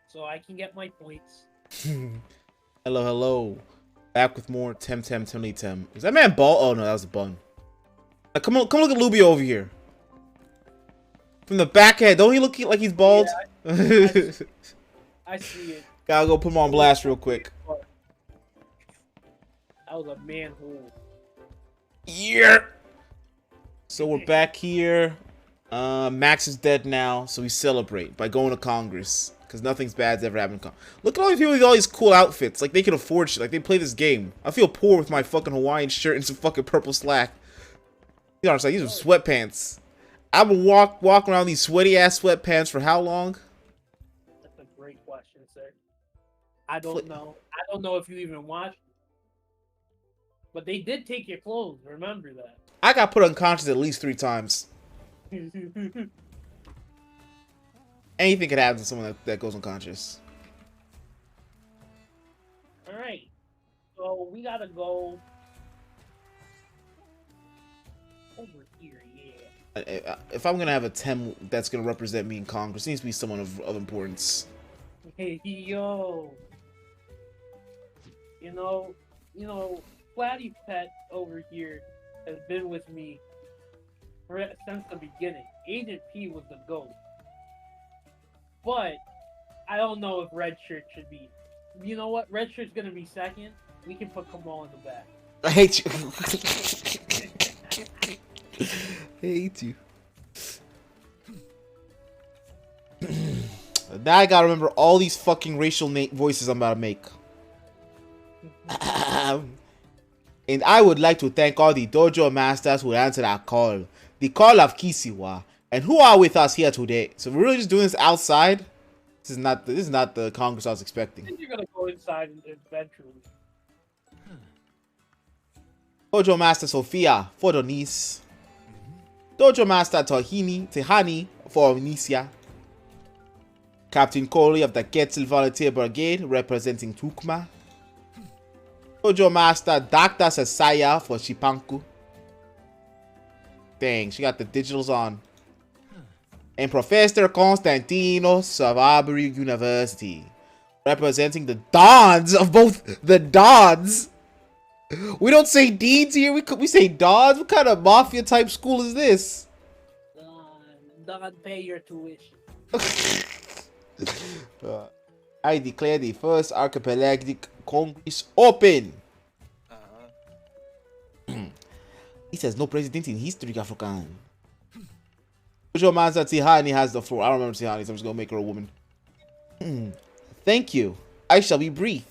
So I can get my points. Hello, hello. Back with more Temtem. Is that man bald? Oh no, that was a bun. Come on, come look at Lubio over here. From the back head, don't he look like he's bald? Yeah, I see it. Gotta go put him on blast real quick. That was a manhole. Yeah. So we're back here. Max is dead now, so we celebrate by going to Congress. Because nothing's bad's ever happened. Look at all these people with all these cool outfits. Like, they can afford shit. Like, they play this game. I feel poor with my fucking Hawaiian shirt and some fucking purple slack. You know what I'm saying? These are sweatpants. I've been walking around these sweaty-ass sweatpants for how long? That's a great question, sir. I don't know. I don't know if you even watched. But they did take your clothes. Remember that. I got put unconscious at least 3 times. Anything could happen to someone that goes unconscious. Alright. So we gotta go over here, yeah. If I'm gonna have a Tem that's gonna represent me in Congress, it needs to be someone of importance. Hey, yo. You know, Flatty Pet over here has been with me since the beginning. Agent P was the GOAT. But I don't know if Red Shirt should be. You know what? Red Shirt's gonna be second. We can put Kamal in the back. I hate you. I hate you. Now I gotta remember all these fucking racial voices I'm about to make. And I would like to thank all the dojo masters who answered our call. The call of Kisiwa. And who are with us here today? So we're really just doing this outside? This is not the Congress I was expecting. I think you're gonna go inside eventually. Dojo Master Sophia for Denise. Dojo Master Tehani for Onisia. Captain Coley of the Quetzal Volunteer Brigade representing Tukma. Dojo Master Dr. Sasaya for Shipanku. Dang, she got the digitals on. And Professor Constantino Savabri University, representing the Dons of both the Dons. We don't say deeds here. We say Dons. What kind of mafia type school is this? Don't pay your tuition. I declare the first archipelagic Congress open. He says no president in history, African. Dojo Master Tihani has the floor. I don't remember Tihani, so I'm just gonna make her a woman. Thank you. I shall be brief.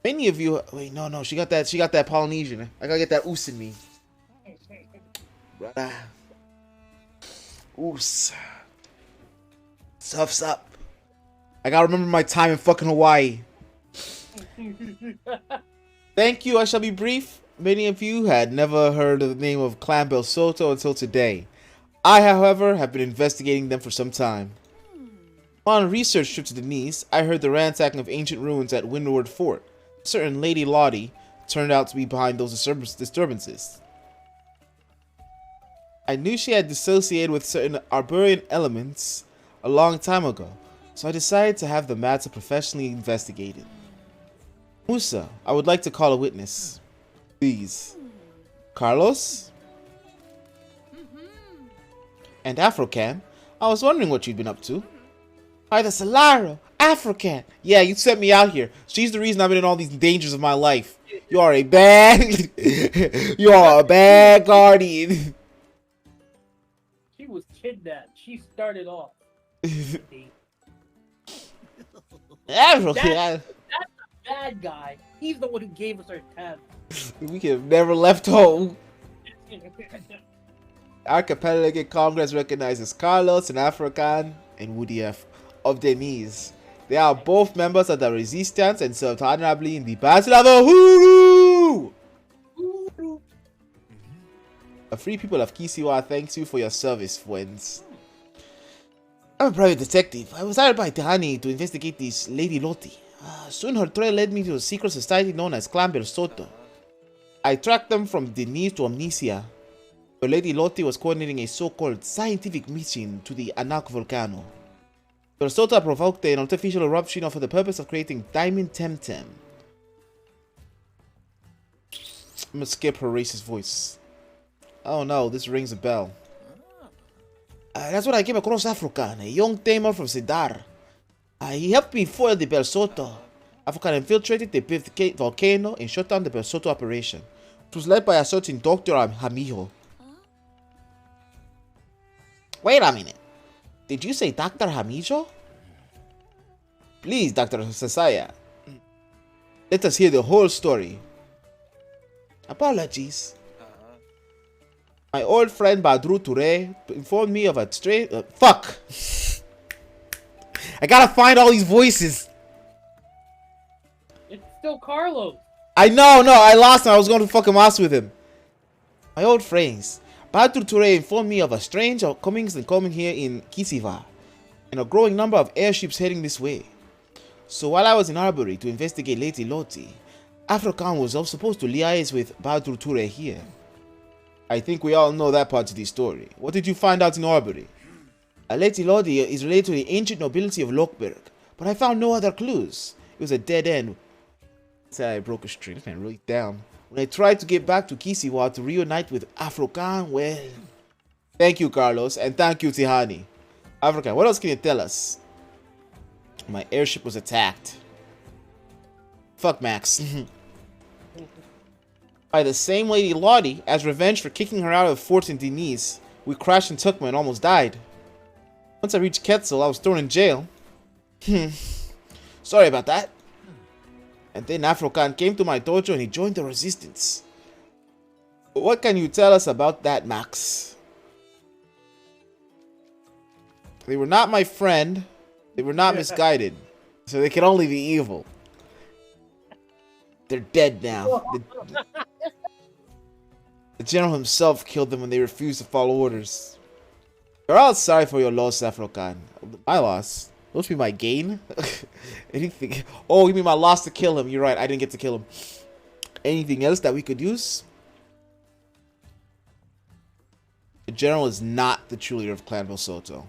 Many of you. Wait, no. She got that Polynesian. I gotta get that oos in me. Brother. Oos. Stuff's up. I gotta remember my time in fucking Hawaii. Thank you. I shall be brief. Many of you had never heard of the name of Clan Bel Soto until today. I, however, have been investigating them for some time. On a research trip to Denise, I heard the ransacking of ancient ruins at Windward Fort. A certain Lady Lottie turned out to be behind those disturbances. I knew she had dissociated with certain Arborian elements a long time ago, so I decided to have the matter professionally investigated. Musa, I would like to call a witness. Please. Carlos? And Afrocan, I was wondering what you'd been up to. By the Solaro, Afrocan. Yeah, you sent me out here. She's the reason I've been in all these dangers of my life. You are a bad... you are a bad guardian. was kidnapped. She started off. African. That's the bad guy. He's the one who gave us our tab. We could have never left home. Our competitor in Congress recognizes Carlos and African and Woody F. of Denise. They are both members of the Resistance and served honorably in the Battle of Uhuru. The free people of Kisiwa thanks you for your service, friends. I'm a private detective. I was hired by Tehani to investigate this Lady Loti. Soon her trail led me to a secret society known as Clan Belsoto. I tracked them from Denise to Amnesia, where Lady Loti was coordinating a so-called scientific mission to the Anak volcano. Belsoto provoked an artificial eruption for the purpose of creating Diamond Temtem. I'm gonna skip her racist voice. Oh no, this rings a bell. That's what I came across African, a young tamer from Sidar. He helped me foil the Belsoto. African infiltrated the volcano and shut down the Belsoto operation. It was led by a certain Dr. Hamijo. Wait a minute. Did you say Dr. Hamijo? Please, Dr. Sasaya. Let us hear the whole story. Apologies. My old friend Badru Toure informed me of a strange... fuck! I gotta find all these voices. It's still Carlos. I know, I lost him. I was going to fucking mouse with him. My old friends. Badru Toure informed me of a strange comings and coming here in Kisiva, and a growing number of airships heading this way. So while I was in Arbery to investigate Lady Loti, African was supposed to liaise with Badru Toure here. I think we all know that part of the story. What did you find out in Arbery? Lady Loti is related to the ancient nobility of Lochberg, but I found no other clues. It was a dead end. I broke a string. I can't write it down. When I tried to get back to Kisiwa to reunite with African, well... Thank you, Carlos, and thank you, Tihani. African, what else can you tell us? My airship was attacked. Fuck Max. By the same Lady Lottie, as revenge for kicking her out of Fort in Denise, we crashed in Tukma and almost died. Once I reached Quetzal, I was thrown in jail. Sorry about that. And then African came to my dojo and he joined the resistance. What can you tell us about that, Max? They were not my friend. They were not misguided. So they can only be evil. They're dead now. The general himself killed them when they refused to follow orders. We're all sorry for your loss, African. My loss? Must be my gain? Anything? Oh, you mean my loss to kill him? You're right, I didn't get to kill him. Anything else that we could use? The general is not the true leader of Clan Belsoto.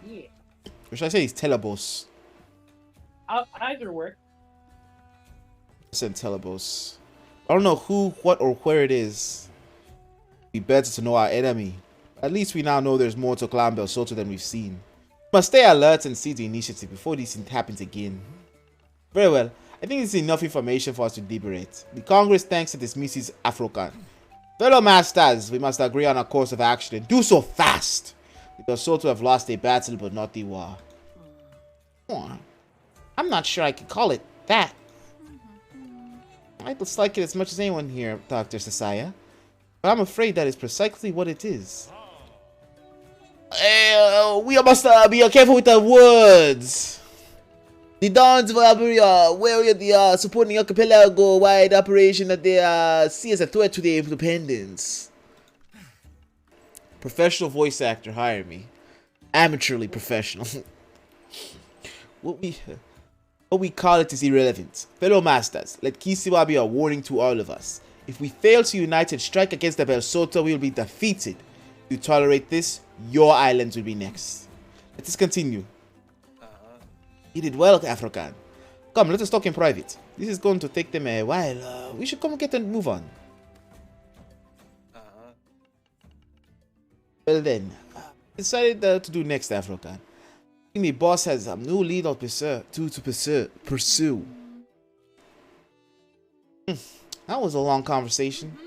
Yeah. Or should I say he's Telebos? Either work. I said Telebos. I don't know who, what, or where it is. It'd be better to know our enemy. At least we now know there's more to Clan Belsoto than we've seen. We must stay alert and see the initiative before this happens again. Very well. I think this is enough information for us to deliberate. The Congress thanks and dismisses African. Fellow masters, we must agree on a course of action and do so fast. The Belsoto have lost a battle but not the war. Oh, I'm not sure I could call it that. I dislike it as much as anyone here, Dr. Sasaya. But I'm afraid that is precisely what it is. We must be careful with the words. The Dons of Iberia were the supporting archipelago-wide operation that they see as a threat to their independence. Professional voice actor, hire me. Amateurly professional. What we call it is irrelevant. Fellow masters, let Kisiwa be a warning to all of us. If we fail to unite and strike against the Belsoto, we will be defeated. If you tolerate this, your islands will be next. Let us continue. You did well, African. Come, let us talk in private. This is going to take them a while. We should come and get and move on. Well then, decided to do next, African. I think the boss has a new lead to pursue. That was a long conversation.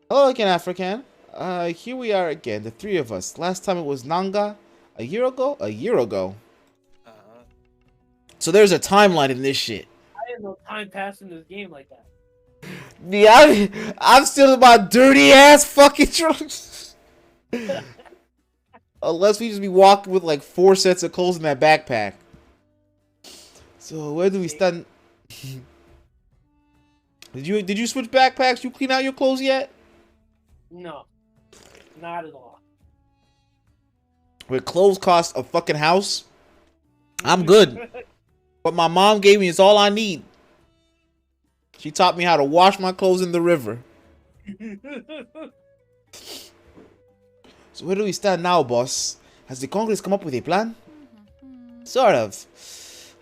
Hello again, African. Here we are again, the three of us. Last time it was Nanga. A year ago? A year ago. So there's a timeline in this shit. I had no time passing this game like that. Yeah, I'm still in my dirty ass fucking trunks. Unless we just be walking with like 4 sets of clothes in that backpack. So where do we stand? Did you switch backpacks? You clean out your clothes yet? No, not at all. Where clothes cost a fucking house? I'm good. What my mom gave me is all I need. She taught me how to wash my clothes in the river. So where do we stand now, boss? Has the Congress come up with a plan? Sort of.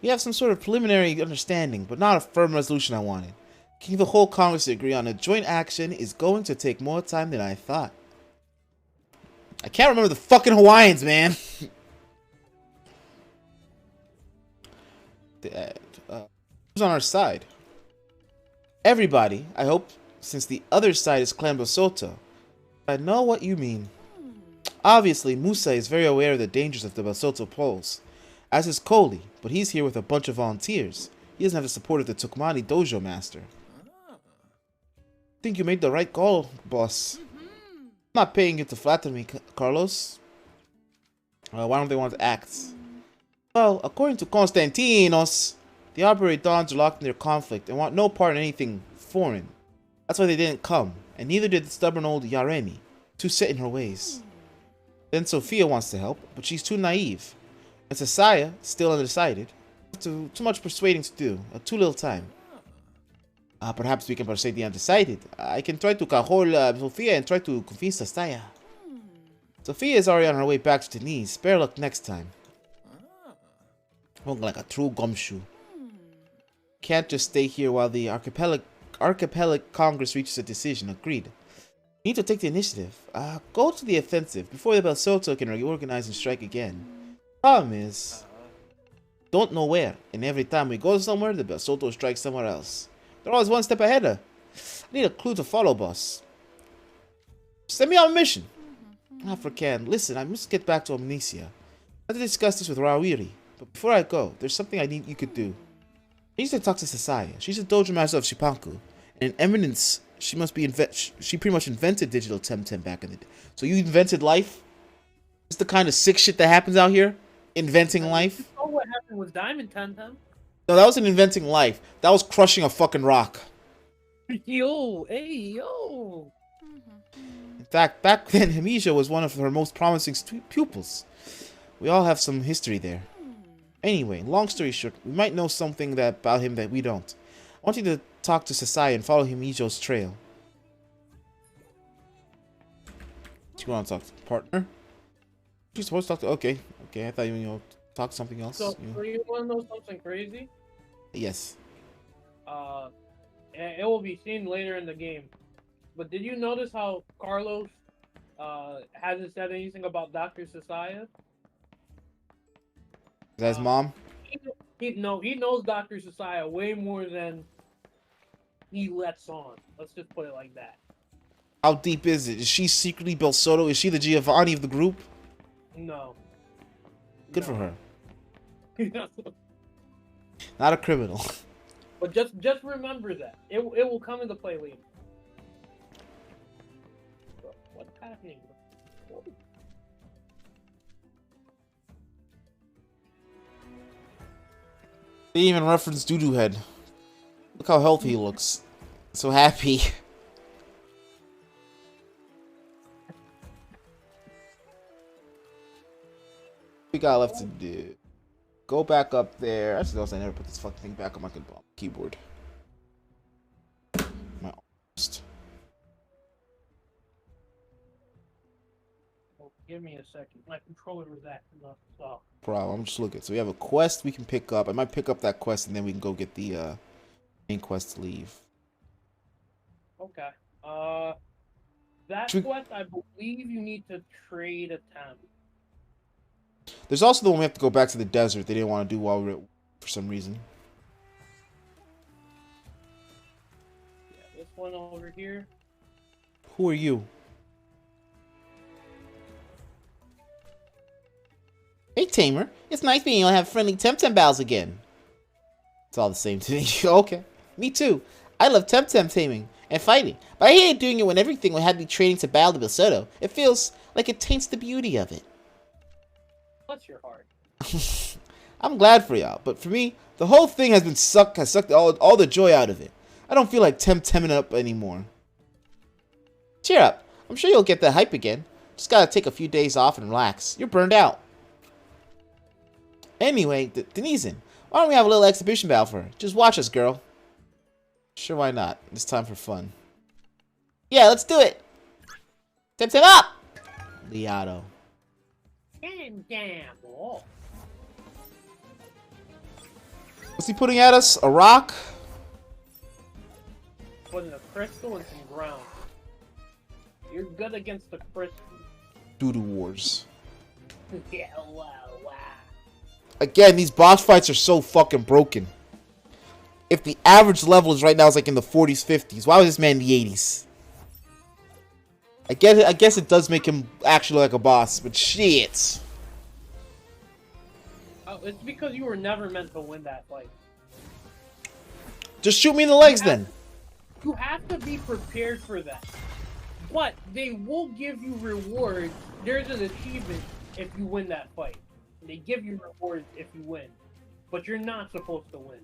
We have some sort of preliminary understanding, but not a firm resolution I wanted. Getting the whole Congress to agree on a joint action is going to take more time than I thought. I can't remember the fucking Hawaiians, man. Who's on our side? Everybody, I hope, since the other side is Clan Basoto. I know what you mean. Obviously, Musa is very aware of the dangers of the Basoto poles, as is Koli, but he's here with a bunch of volunteers. He doesn't have the support of the Tukmani Dojo Master. I think you made the right call, boss. I'm not paying you to flatter me, Carlos. Why don't they want to act? Well, according to Konstantinos, the Arboreal Dons are locked in their conflict and want no part in anything foreign. That's why they didn't come, and neither did the stubborn old Yareni, too set in her ways. Then Sophia wants to help, but she's too naive. And Sasaya, still undecided. Too much persuading to do, too little time. Perhaps we can persuade the undecided. I can try to cajole Sophia and try to convince Sasaya. Sophia is already on her way back to Denise. Spare luck next time. Looking like a true gumshoe. Can't just stay here while the Archipelagic Congress reaches a decision. Agreed. You need to take the initiative. Go to the offensive before the Basoto can reorganize and strike again. Problem is, don't know where, and every time we go somewhere, the Basoto strikes somewhere else. They're always one step ahead of. I need a clue to follow, boss. Send me on a mission. African, listen, I must get back to Amnesia. I have to discuss this with Rawiri, but before I go, there's something I need you could do. I need to talk to Sasaya. She's the dojo master of Shipanku, and in eminence, she must be she pretty much invented digital Temtem back in the day. So you invented life? It's the kind of sick shit that happens out here? Inventing life? You know what happened with Diamond Temtem? No, that wasn't inventing life. That was crushing a fucking rock. Yo, hey, yo. In fact, back then, Hamisha was one of her most promising pupils. We all have some history there. Anyway, long story short, we might know something about him that we don't. I want you to talk to Sasai and follow Himijo's trail. What you want to talk to? Partner? You're supposed to talk to... Okay, I thought you talk to something else. So you want to know something crazy? Yes. It will be seen later in the game. But did you notice how Carlos hasn't said anything about Dr. Sasaya? Is that his mom? He knows Dr. Sasaya way more than he lets on. Let's just put it like that. How deep is it? Is she secretly Belsoto? Is she the Giovanni of the group? No. Good for her. Not a criminal. But just remember that. It will come into play later. What's happening? They even reference Doodoo Head. Look how healthy he looks. So happy. We got left to do. Go back up there. Actually, I never put this fucking thing back on my keyboard. My almost. Give me a second. My controller was acting up. So. Problem. I'm just looking. So we have a quest we can pick up. I might pick up that quest and then we can go get the main quest to leave. Okay. That quest, I believe you need to trade a Tem. There's also the one we have to go back to the desert. They didn't want to do while we were for some reason. Yeah, this one over here. Who are you? Hey, Tamer. It's nice being able to have friendly Temtem battles again. It's all the same to me. Okay. Me too. I love Temtem taming and fighting, but I hate doing it when everything would have to be training to battle the Basoto. It feels like it taints the beauty of it. Bless your heart. I'm glad for y'all, but for me, the whole thing has sucked all the joy out of it. I don't feel like Temtemming up anymore. Cheer up. I'm sure you'll get that hype again. Just gotta take a few days off and relax. You're burned out. Anyway, Denizen, why don't we have a little exhibition battle for her? Just watch us, girl. Sure, why not? It's time for fun. Yeah, let's do it. Temtem up! Liato. What's he putting at us? A rock? Putting a crystal and some ground. You're good against the crystal. Doodoo Wars. Yeah, wow. Again, these boss fights are so fucking broken. If the average level is right now is like in the 40s, 50s, why was this man in the 80s? I guess it does make him actually like a boss, but shit. Oh, it's because you were never meant to win that fight. Just shoot me in the legs then. You have to be prepared for that. But they will give you rewards. There's an achievement if you win that fight. They give you rewards if you win. But you're not supposed to win.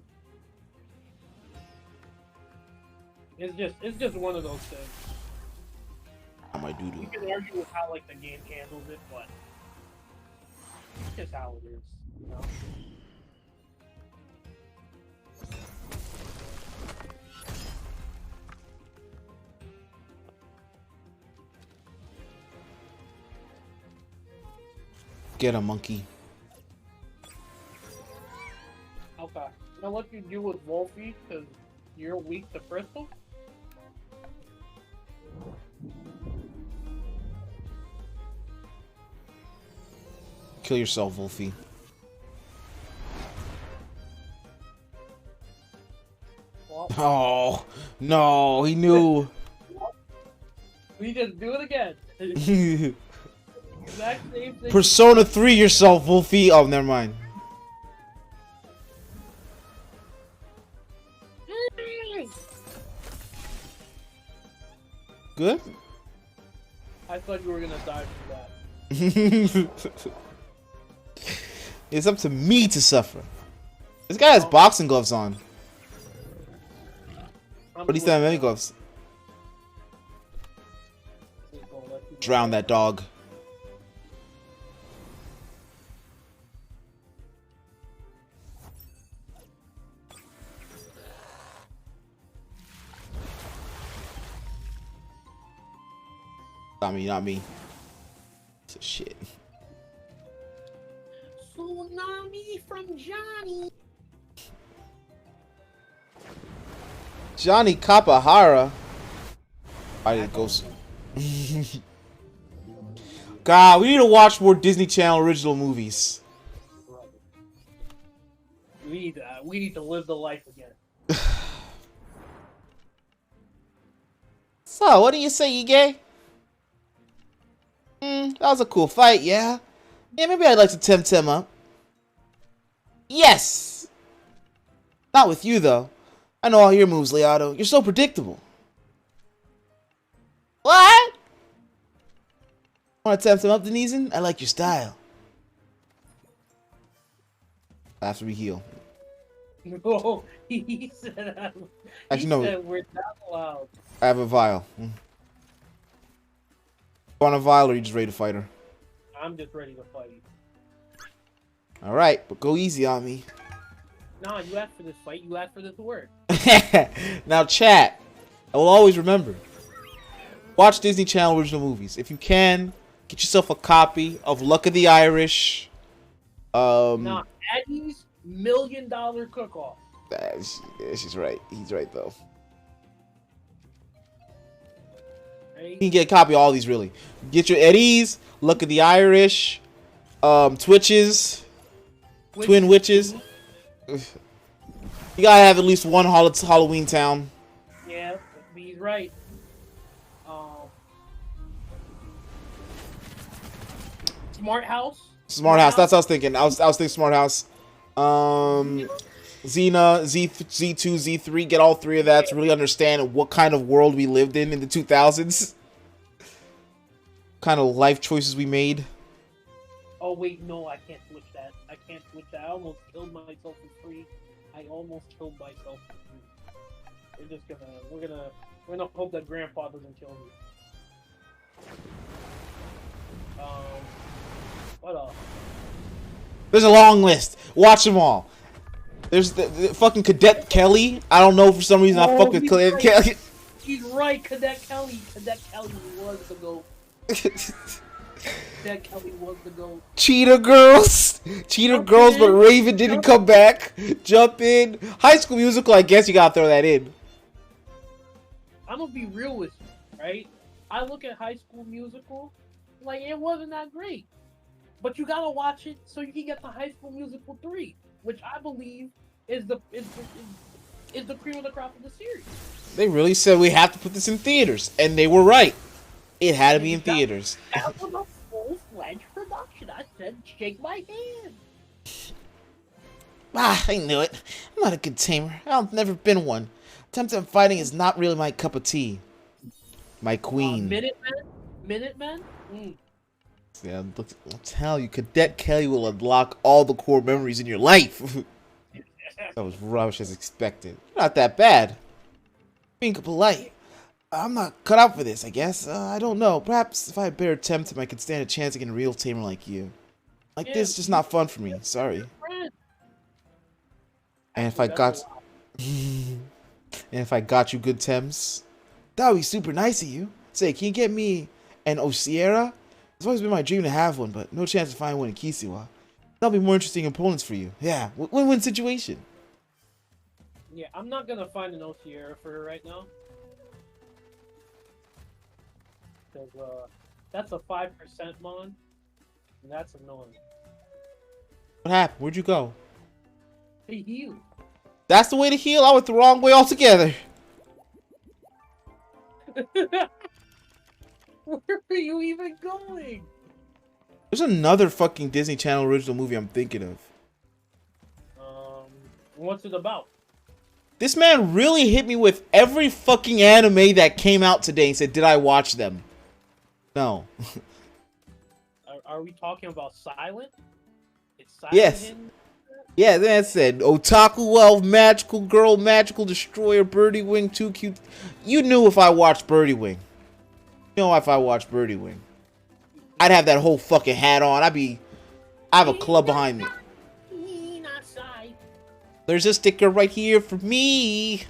It's just one of those things. How my doodoo. You can argue with how like the game handles it, but it's just how it is, you know? Get a monkey. Okay. Now what you do with Wolfie, because you're weak to crystal? Kill yourself, Wolfie. Well, Oh, no, he knew. we just do it again. Exact same thing. Persona 3 yourself, Wolfie. Oh, never mind. Good? I thought you were gonna die from that. It's up to me to suffer. This guy has boxing gloves on. But he's not many gloves. Drown that dog. Not me. So shit. Tsunami from Johnny. Johnny Kapahara. I didn't go. God, we need to watch more Disney Channel original movies. We need to live the life again. So, what do you say, Ige? That was a cool fight, yeah? Yeah, maybe I'd like to tempt him up. Yes! Not with you, though. I know all your moves, Liato. You're so predictable. What? Want to tempt him up, Denizen? I like your style. After we heal. No, he said, Actually, no. said we're not allowed. I have a vial. Want a vial or are you just ready to fight her? I'm just ready to fight. Alright, but go easy on me. No, you asked for this fight. You asked for this word. Now, chat. I will always remember. Watch Disney Channel original movies. If you can, get yourself a copy of Luck of the Irish. Nah, Eddie's $1 million cook-off. She's right. He's right, though. Right? You can get a copy of all these, really. Get your Eddie's, Luck of the Irish, Twitches, Twin Witches. You gotta have at least one Halloween Town. Yeah, he's right. Smart House. Smart House. That's what I was thinking. I was thinking Smart House. Xena, Z2, Z3. Get all three of that to really understand what kind of world we lived in the 2000s. Kind of life choices we made. Oh wait, no, I can't switch that. I can't switch that. I almost killed myself for free. I almost killed myself for free. We're gonna hope that Grandpa doesn't kill me. What else? There's a long list. Watch them all. There's the fucking Cadet Kelly. I don't know, for some reason I fucking Cadet Kelly. He's right, Cadet Kelly. Cadet Kelly was the GOAT. Cadet Kelly was the GOAT. Cheetah Girls. Cheetah Girls, but Raven didn't come back. Jump in. High School Musical, I guess you gotta throw that in. I'm gonna be real with you, right? I look at High School Musical, like, it wasn't that great. But you gotta watch it so you can get the High School Musical 3, which I believe is the cream of the crop of the series. They really said we have to put this in theaters, and they were right. It had to be in theaters. That was a full-fledged production. I said, shake my hand. Ah, I knew it. I'm not a good tamer. I've never been one. Temtem fighting is not really my cup of tea. My queen. Minutemen? Yeah, I'll tell you, Cadet Kelly will unlock all the core memories in your life. That was rubbish as expected. Not that bad. Being polite. I'm not cut out for this, I guess. I don't know. Perhaps if I had better Temtem, I could stand a chance against a real tamer like you. Like this, just not fun for me. Sorry. And if I got... and if I got you good Tems, that would be super nice of you. Say, can you get me an Osiera? It's always been my dream to have one, but no chance to find one in Kisiwa. That'll be more interesting opponents for you. Yeah, win-win situation. Yeah, I'm not gonna find an Osiera for her right now. Because, that's a 5% mon, and that's annoying. What happened? Where'd you go? They heal. That's the way to heal? I went the wrong way altogether. Where are you even going? There's another fucking Disney Channel original movie I'm thinking of. What's it about? This man really hit me with every fucking anime that came out today and said, did I watch them? No. Are we talking about Silent? It's Silent. Yes. Yeah, that said, Otaku Elf, Magical Girl, Magical Destroyer, Birdie Wing, 2 cute. You knew if I watched Birdie Wing. You know if I watched Birdie Wing. I'd have that whole fucking hat on. I have a club behind me. There's a sticker right here for me.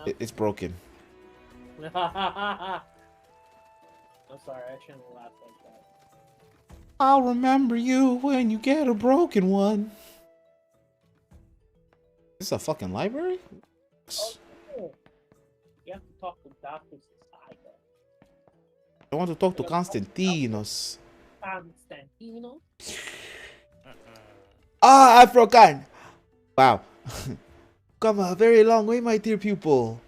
It's broken. I'm sorry, I shouldn't have laughed like that. I'll remember you when you get a broken one. This is a fucking library? Oh, cool. You have to talk to Dr. Saga. I want to talk to Constantinos. Constantino? Ah, I forgot. Wow. Come a very long way, my dear pupil.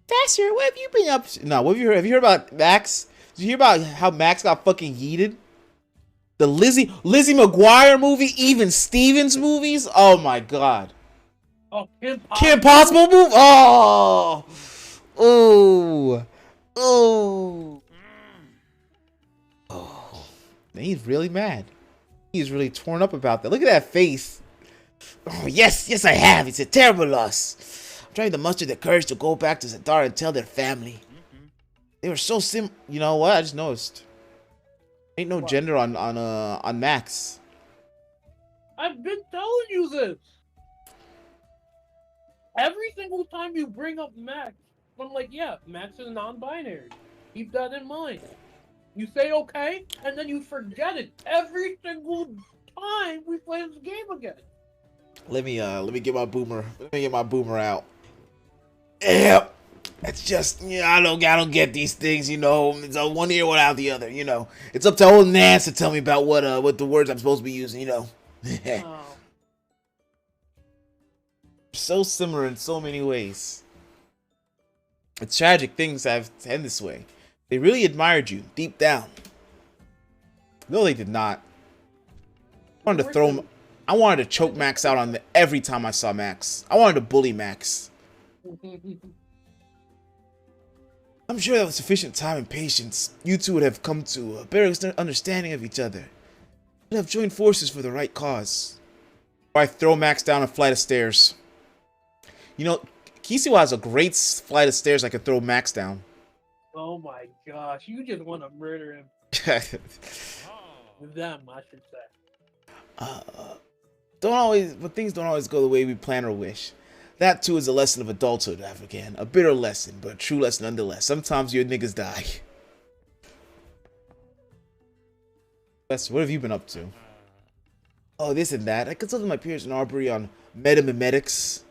Dasher, what have you been up to? No, what have you heard? Have you heard about Max? Did you hear about how Max got fucking yeeted? The Lizzie McGuire movie, even Stevens movies? Oh my god. Oh, Kim Possible movie? Oh! Ooh. Ooh. Oh. Man, he's really mad. He's really torn up about that. Look at that face. Oh, yes, I have. It's a terrible loss. I'm trying to muster the courage to go back to Zadar and tell their family. They were so You know what? I just noticed. Ain't no gender on Max. I've been telling you this. Every single time you bring up Max, I'm like, yeah, Max is non-binary. Keep that in mind. You say okay, and then you forget it every single time we play this game again. Let me get my boomer. Let me get my boomer out. Yep. It's just, I don't get these things, you know. It's one ear, one out the other, you know. It's up to old Nance to tell me about what the words I'm supposed to be using, you know. Oh. So similar in so many ways. It's tragic things have end this way. They really admired you deep down. No, they did not. I wanted to throw him. I wanted to choke Max out on every time I saw Max. I wanted to bully Max. I'm sure that with sufficient time and patience, you two would have come to a better understanding of each other. Would have joined forces for the right cause. Or I throw Max down a flight of stairs. You know, Kisiwa has a great flight of stairs I could throw Max down. Oh my gosh, you just want to murder him. Them, I should say. But things don't always go the way we plan or wish. That too is a lesson of adulthood, African. A bitter lesson, but a true lesson nonetheless. Sometimes your niggas die. What have you been up to? Oh, this and that. I consulted my peers in Arbery on metamimetics.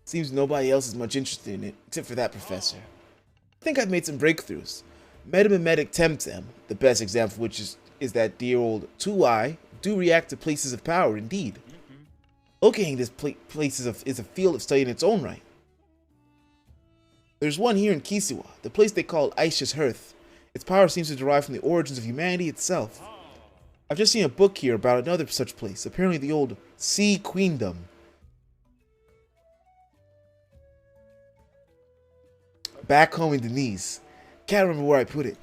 Seems nobody else is much interested in it, except for that professor. I think I've made some breakthroughs. Metamimetic Temtem, the best example of which is that dear old 2i, do react to places of power, indeed. Locating this place is a field of study in its own right. There's one here in Kisiwa, the place they call Aisha's Hearth. Its power seems to derive from the origins of humanity itself. I've just seen a book here about another such place, apparently the old Sea Queendom. Back home in Denise. Can't remember where I put it.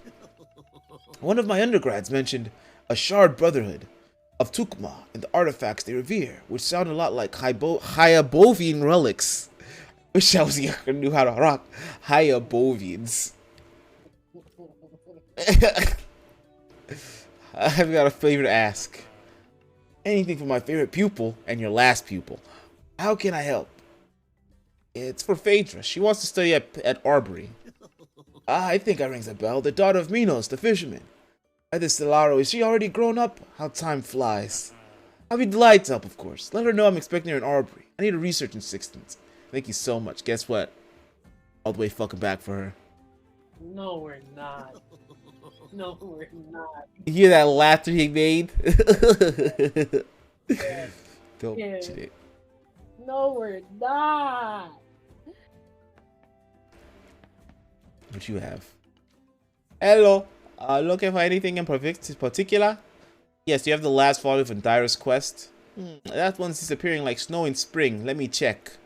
One of my undergrads mentioned a shard brotherhood of Tukma and the artifacts they revere, which sound a lot like Hyabovian relics. Wish I was younger and knew how to rock Hyabovians. I've got a favor to ask. Anything for my favorite pupil and your last pupil. How can I help? It's for Phaedra. She wants to study at Arbery. I think that rings a bell. The daughter of Minos, the fisherman. At the Stellaro, is she already grown up? How time flies. I'll be delighted to help, of course. Let her know I'm expecting her in Arbery. I need a research assistant. Thank you so much. Guess what? All the way fucking back for her. No, we're not. No, we're not. You hear that laughter he made? Yeah. Don't mention it. No, we're not. What you have? Hello. Looking for anything in particular? Yes, you have the last volume of Indira's Quest. That one's disappearing like snow in spring. Let me check.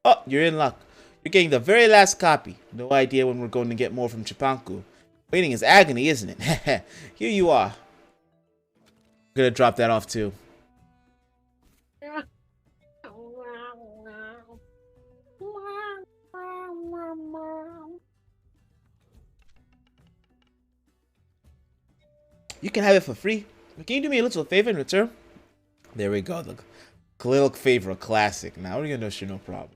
Oh, you're in luck. You're getting the very last copy. No idea when we're going to get more from Chipanku. Waiting is agony, isn't it? Here you are. I'm gonna drop that off too. You can have it for free. Can you do me a little favor in return? There we go. The little favor, a classic. Now we're gonna know sure, no problem.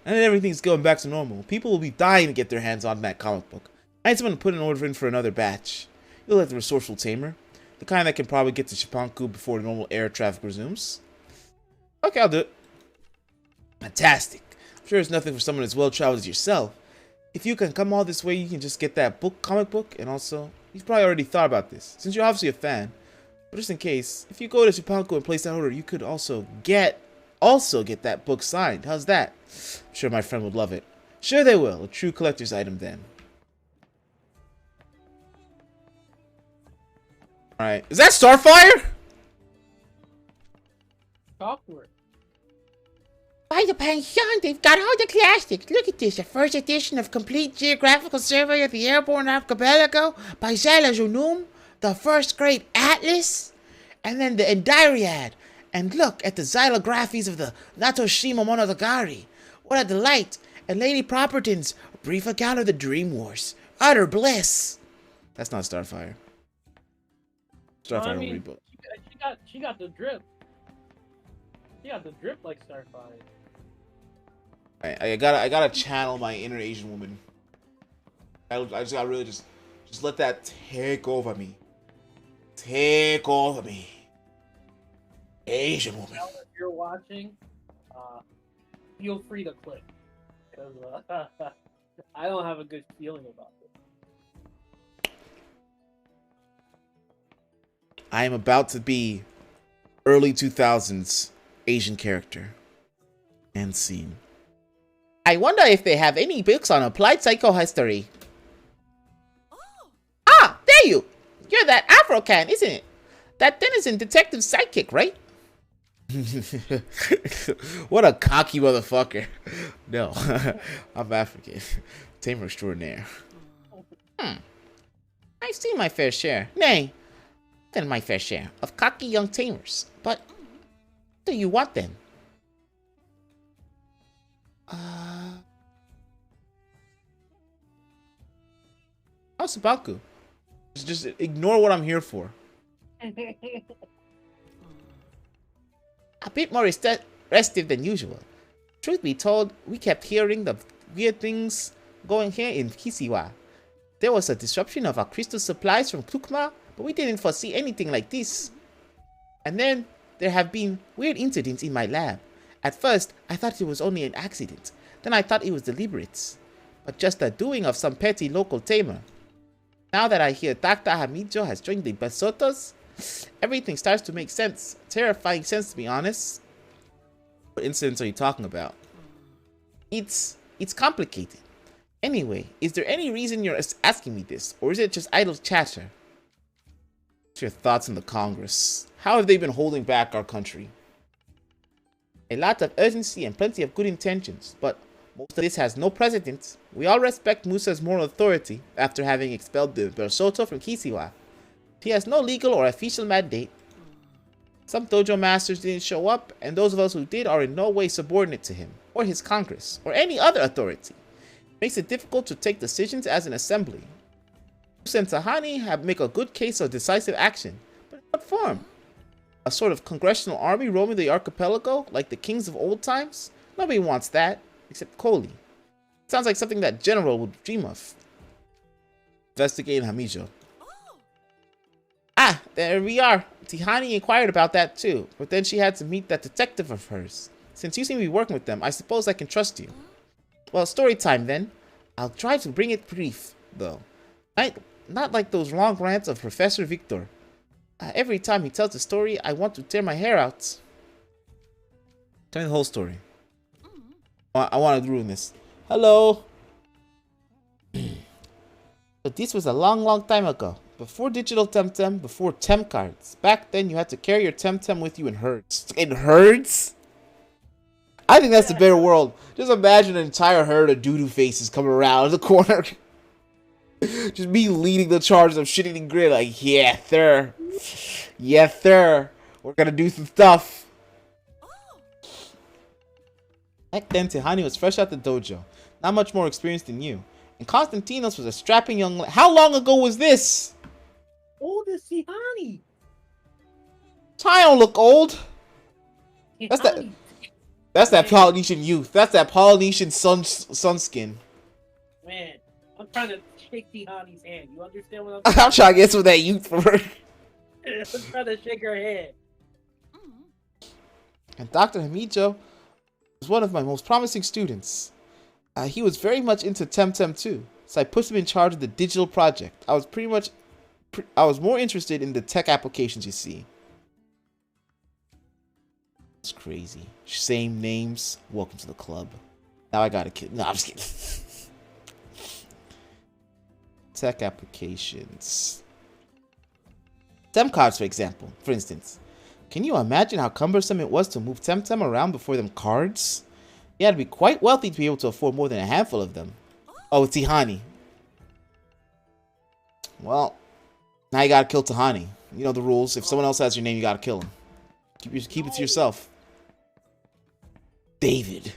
And then everything's going back to normal. People will be dying to get their hands on that comic book. I need someone to put an order in for another batch. You'll like the resourceful tamer. The kind that can probably get to Chipanku before normal air traffic resumes. Okay, I'll do it. Fantastic. I'm sure it's nothing for someone as well-traveled as yourself. If you can come all this way, you can just get that comic book, and also, you've probably already thought about this, since you're obviously a fan. But just in case, if you go to Chipanku and place that order, you could also get that book signed. How's that? I'm sure my friend would love it. Sure they will. A true collector's item then. Alright. Is that Starfire? Software. By the pension, they've got all the classics. Look at this, the first edition of Complete Geographical Survey of the Airborne Archipelago by Zala Junum, the first great atlas, and then the Endiriad. And look at the xylographies of the Natoshima Monogatari. What a delight! And Lady Properton's brief account of the Dream Wars. Utter bliss! That's not Starfire. Starfire I mean, reboot. she got the drip. She got the drip like Starfire. I gotta channel my inner Asian woman. I just gotta really just let that take over me. Take over me. Asian woman. Now, if you're watching, feel free to click. Because I don't have a good feeling about it. I am about to be early 2000s Asian character. And scene. I wonder if they have any books on applied psychohistory. Oh. Ah, there you! You're that Afro-can, isn't it? that denizen detective sidekick, right? What a cocky motherfucker. No, I'm African. Tamer extraordinaire. I've seen my fair share, nay, than my fair share, of cocky young tamers. But what do you want then? How's Sabaku? Just ignore what I'm here for. A bit more restive than usual. Truth be told, we kept hearing the weird things going here in Kisiwa. There was a disruption of our crystal supplies from Klukma, but we didn't foresee anything like this. And then there have been weird incidents in my lab. At first, I thought it was only an accident. Then I thought it was deliberate. But just the doing of some petty local tamer. Now that I hear Dr. Hamijo has joined the Basotos, everything starts to make sense. Terrifying sense, to be honest. What incidents are you talking about? It's complicated. Anyway, is there any reason you're asking me this, or is it just idle chatter? What's your thoughts on the Congress? How have they been holding back our country? A lot of urgency and plenty of good intentions, but most of this has no precedent. We all respect Musa's moral authority after having expelled the Bersoto from Kisiwa. He has no legal or official mandate. Some dojo masters didn't show up, and those of us who did are in no way subordinate to him, or his Congress, or any other authority. It makes it difficult to take decisions as an assembly. Musa and Tahani have make a good case of decisive action, but in what form? A sort of congressional army roaming the archipelago, like the kings of old times? Nobody wants that, except Koli. Sounds like something that General would dream of. Investigating Hamijo. Ah, there we are. Tihani inquired about that too, but then she had to meet that detective of hers. Since you seem to be working with them, I suppose I can trust you. Well, story time then. I'll try to bring it brief, though. Not like those long rants of Professor Victor. Every time he tells a story, I want to tear my hair out. Tell me the whole story. I want to ruin this. Hello. But this was a long time ago. Before digital Temtem, before Tem cards. Back then, you had to carry your Temtem with you in herds. In herds? I think that's the better world. Just imagine an entire herd of doo-doo faces coming around the corner. Just me leading the charge of shitting and grin like, yeah, sir. Yes, sir. We're gonna do some stuff. Back then, Tihani was fresh out the dojo. Not much more experienced than you. And Konstantinos was a strapping young... How long ago was this? Old as Tihani. I don't look old. Tihani. That's that Polynesian youth. That's that Polynesian sun skin. Man, I'm trying to shake Tihani's hand. You understand what I'm saying? I'm trying to get some of that youth for her. I'm trying to shake her hand. And Dr. Hamijo was one of my most promising students. He was very much into Temtem too, so I put him in charge of the digital project. I was more interested in the tech applications, you see. It's crazy. Same names. Welcome to the club. Now I got a kid. No, I'm just kidding. Tech applications. Tem cards, for example. For instance. Can you imagine how cumbersome it was to move Temtem around before them cards? You had to be quite wealthy to be able to afford more than a handful of them. Oh, Tihani. Well, now you gotta kill Tihani. You know the rules. If someone else has your name, you gotta kill him. Keep it to yourself. David.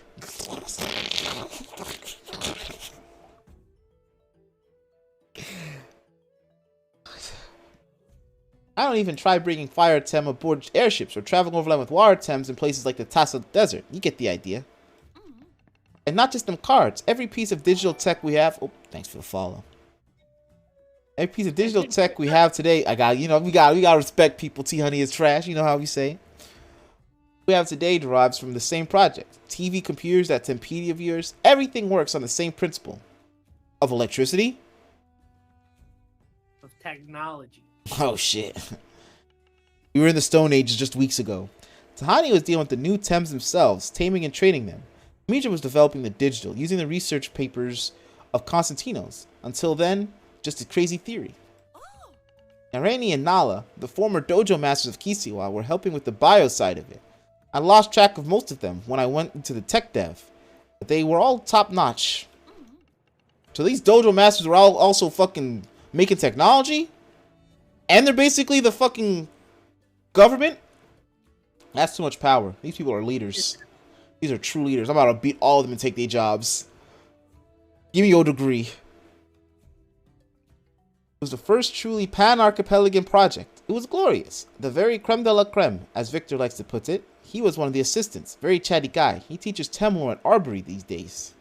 I don't even try bringing fire Tem aboard airships or traveling overland with water Tems in places like the Tassel Desert. You get the idea. And not just them cards. Every piece of digital tech we have... Oh, thanks for the follow. Every piece of digital tech we have today, we gotta respect people. T-Honey is trash. You know how we say. We have today derives from the same project. TV computers, that Tempedia of yours, everything works on the same principle. Of electricity? Of technology. Oh shit. We were in the Stone Age just weeks ago. Tahani was dealing with the new Tems themselves, taming and training them. Mija was developing the digital, using the research papers of Konstantinos. Until then, just a crazy theory. Nareni and Nala, the former dojo masters of Kisiwa, were helping with the bio side of it. I lost track of most of them when I went into the tech dev, but they were all top-notch. So these dojo masters were all also fucking making technology? And they're basically the fucking government? That's too much power. These people are leaders. These are true leaders. I'm about to beat all of them and take their jobs. Give me your degree. It was the first truly pan-archipelagan project. It was glorious. The very creme de la creme, as Victor likes to put it. He was one of the assistants. Very chatty guy. He teaches Temlor at Arbery these days.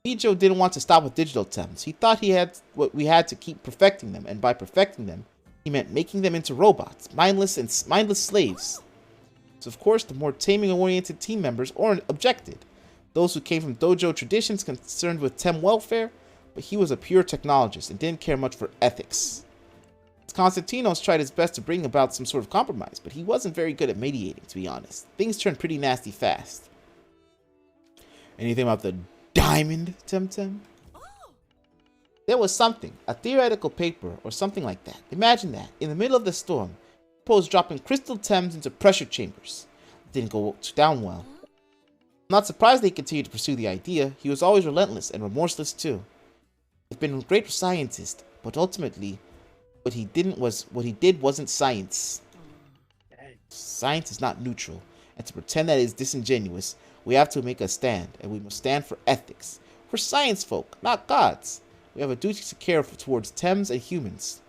Mijo didn't want to stop with digital Tems. He thought we had to keep perfecting them, and by perfecting them, he meant making them into robots, mindless slaves. So of course, the more taming-oriented team members objected. Those who came from dojo traditions concerned with Tem welfare, but he was a pure technologist and didn't care much for ethics. Konstantinos tried his best to bring about some sort of compromise, but he wasn't very good at mediating, to be honest. Things turned pretty nasty fast. Anything about the diamond, Temtem? There was something, a theoretical paper or something like that. Imagine that, in the middle of the storm, he proposed dropping crystal Tems into pressure chambers. It didn't go down well. I'm not surprised they continued to pursue the idea. He was always relentless and remorseless too. He'd been a great scientist, but ultimately, what he did wasn't science. Science is not neutral, and to pretend that it is disingenuous, we have to make a stand, and we must stand for ethics. For science folk, not gods. We have a duty to care towards Tems and humans.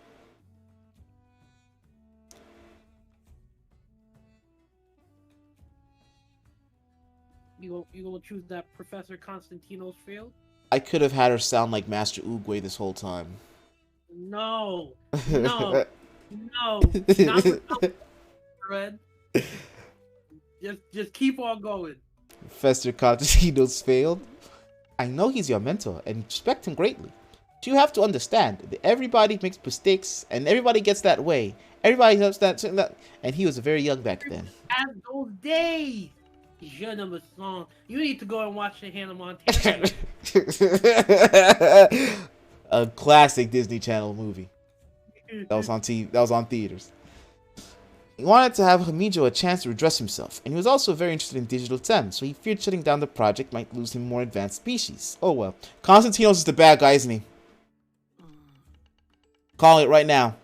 You gonna choose that Professor Konstantinos field? I could have had her sound like Master Oogway this whole time. No, not Red. Just keep on going. Professor Constantinos failed. I know he's your mentor and respect him greatly. But you have to understand that everybody makes mistakes and everybody gets that way. Everybody does that, and he was very young back then. As those days. Je ne me sens. You need to go and watch the Hannah Montana. A classic Disney Channel movie. That was on TV. That was on theaters. He wanted to have Hamijo a chance to redress himself, and he was also very interested in digital Tems, so he feared shutting down the project might lose him more advanced species. Oh well. Konstantinos is the bad guy, isn't he? Calling it right now.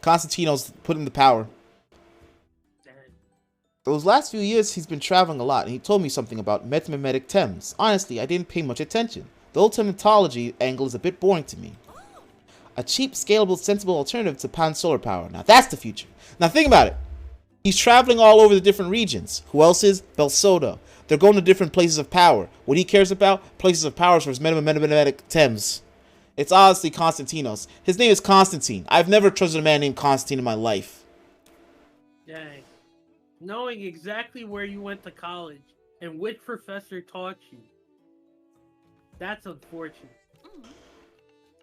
Konstantinos put in the power. Those last few years, he's been traveling a lot, and he told me something about metamimetic Tems. Honestly, I didn't pay much attention. The whole tematology angle is a bit boring to me. A cheap, scalable, sensible alternative to pan-solar power. Now that's the future. Now think about it. He's traveling all over the different regions. Who else is? Belsoda. They're going to different places of power. What he cares about? Places of power for his metamimetic Tems. It's honestly Konstantinos. His name is Constantine. I've never trusted a man named Constantine in my life. Dang. Knowing exactly where you went to college and which professor taught you. That's unfortunate.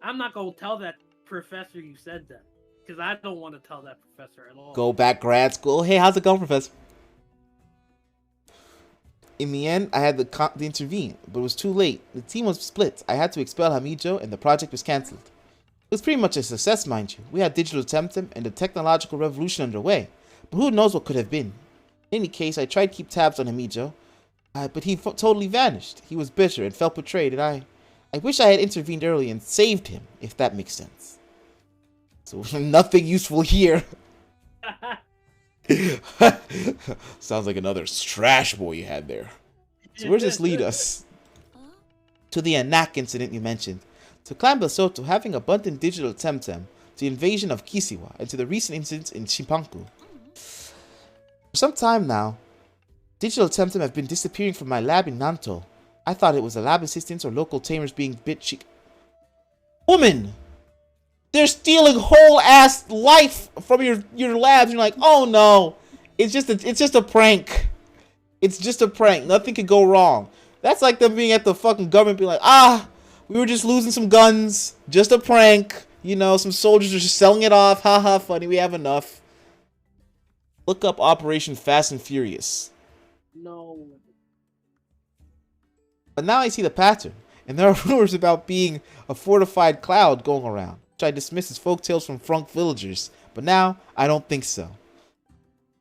I'm not going to tell that professor you said that. Because I don't want to tell that professor at all. Go back grad school. Hey, how's it going, professor? In the end, I had to intervene, but it was too late. The team was split. I had to expel Hamijo, and the project was cancelled. It was pretty much a success, mind you. We had digital Temtem and the technological revolution underway. But who knows what could have been. In any case, I tried to keep tabs on Hamijo, but he totally vanished. He was bitter and felt betrayed, and I wish I had intervened early and saved him, if that makes sense. So, nothing useful here. Sounds like another trash boy you had there. So where does this lead us? To the Anak incident you mentioned. To Clan Basoto having abundant digital Temtem. To the invasion of Kisiwa. And to the recent incidents in Shimpanku. For some time now, digital Temtem have been disappearing from my lab in Nanto. I thought it was the lab assistants or local tamers being bit cheek. Woman! They're stealing whole ass life from your labs. You're like, oh no, it's just a prank. It's just a prank. Nothing could go wrong. That's like them being at the fucking government being like, we were just losing some guns, just a prank. You know, some soldiers are just selling it off. Haha, funny. We have enough. Look up Operation Fast and Furious. No. But now I see the pattern, and there are rumors about being a fortified cloud going around. which I dismiss as folktales from Frunk villagers, but now I don't think so.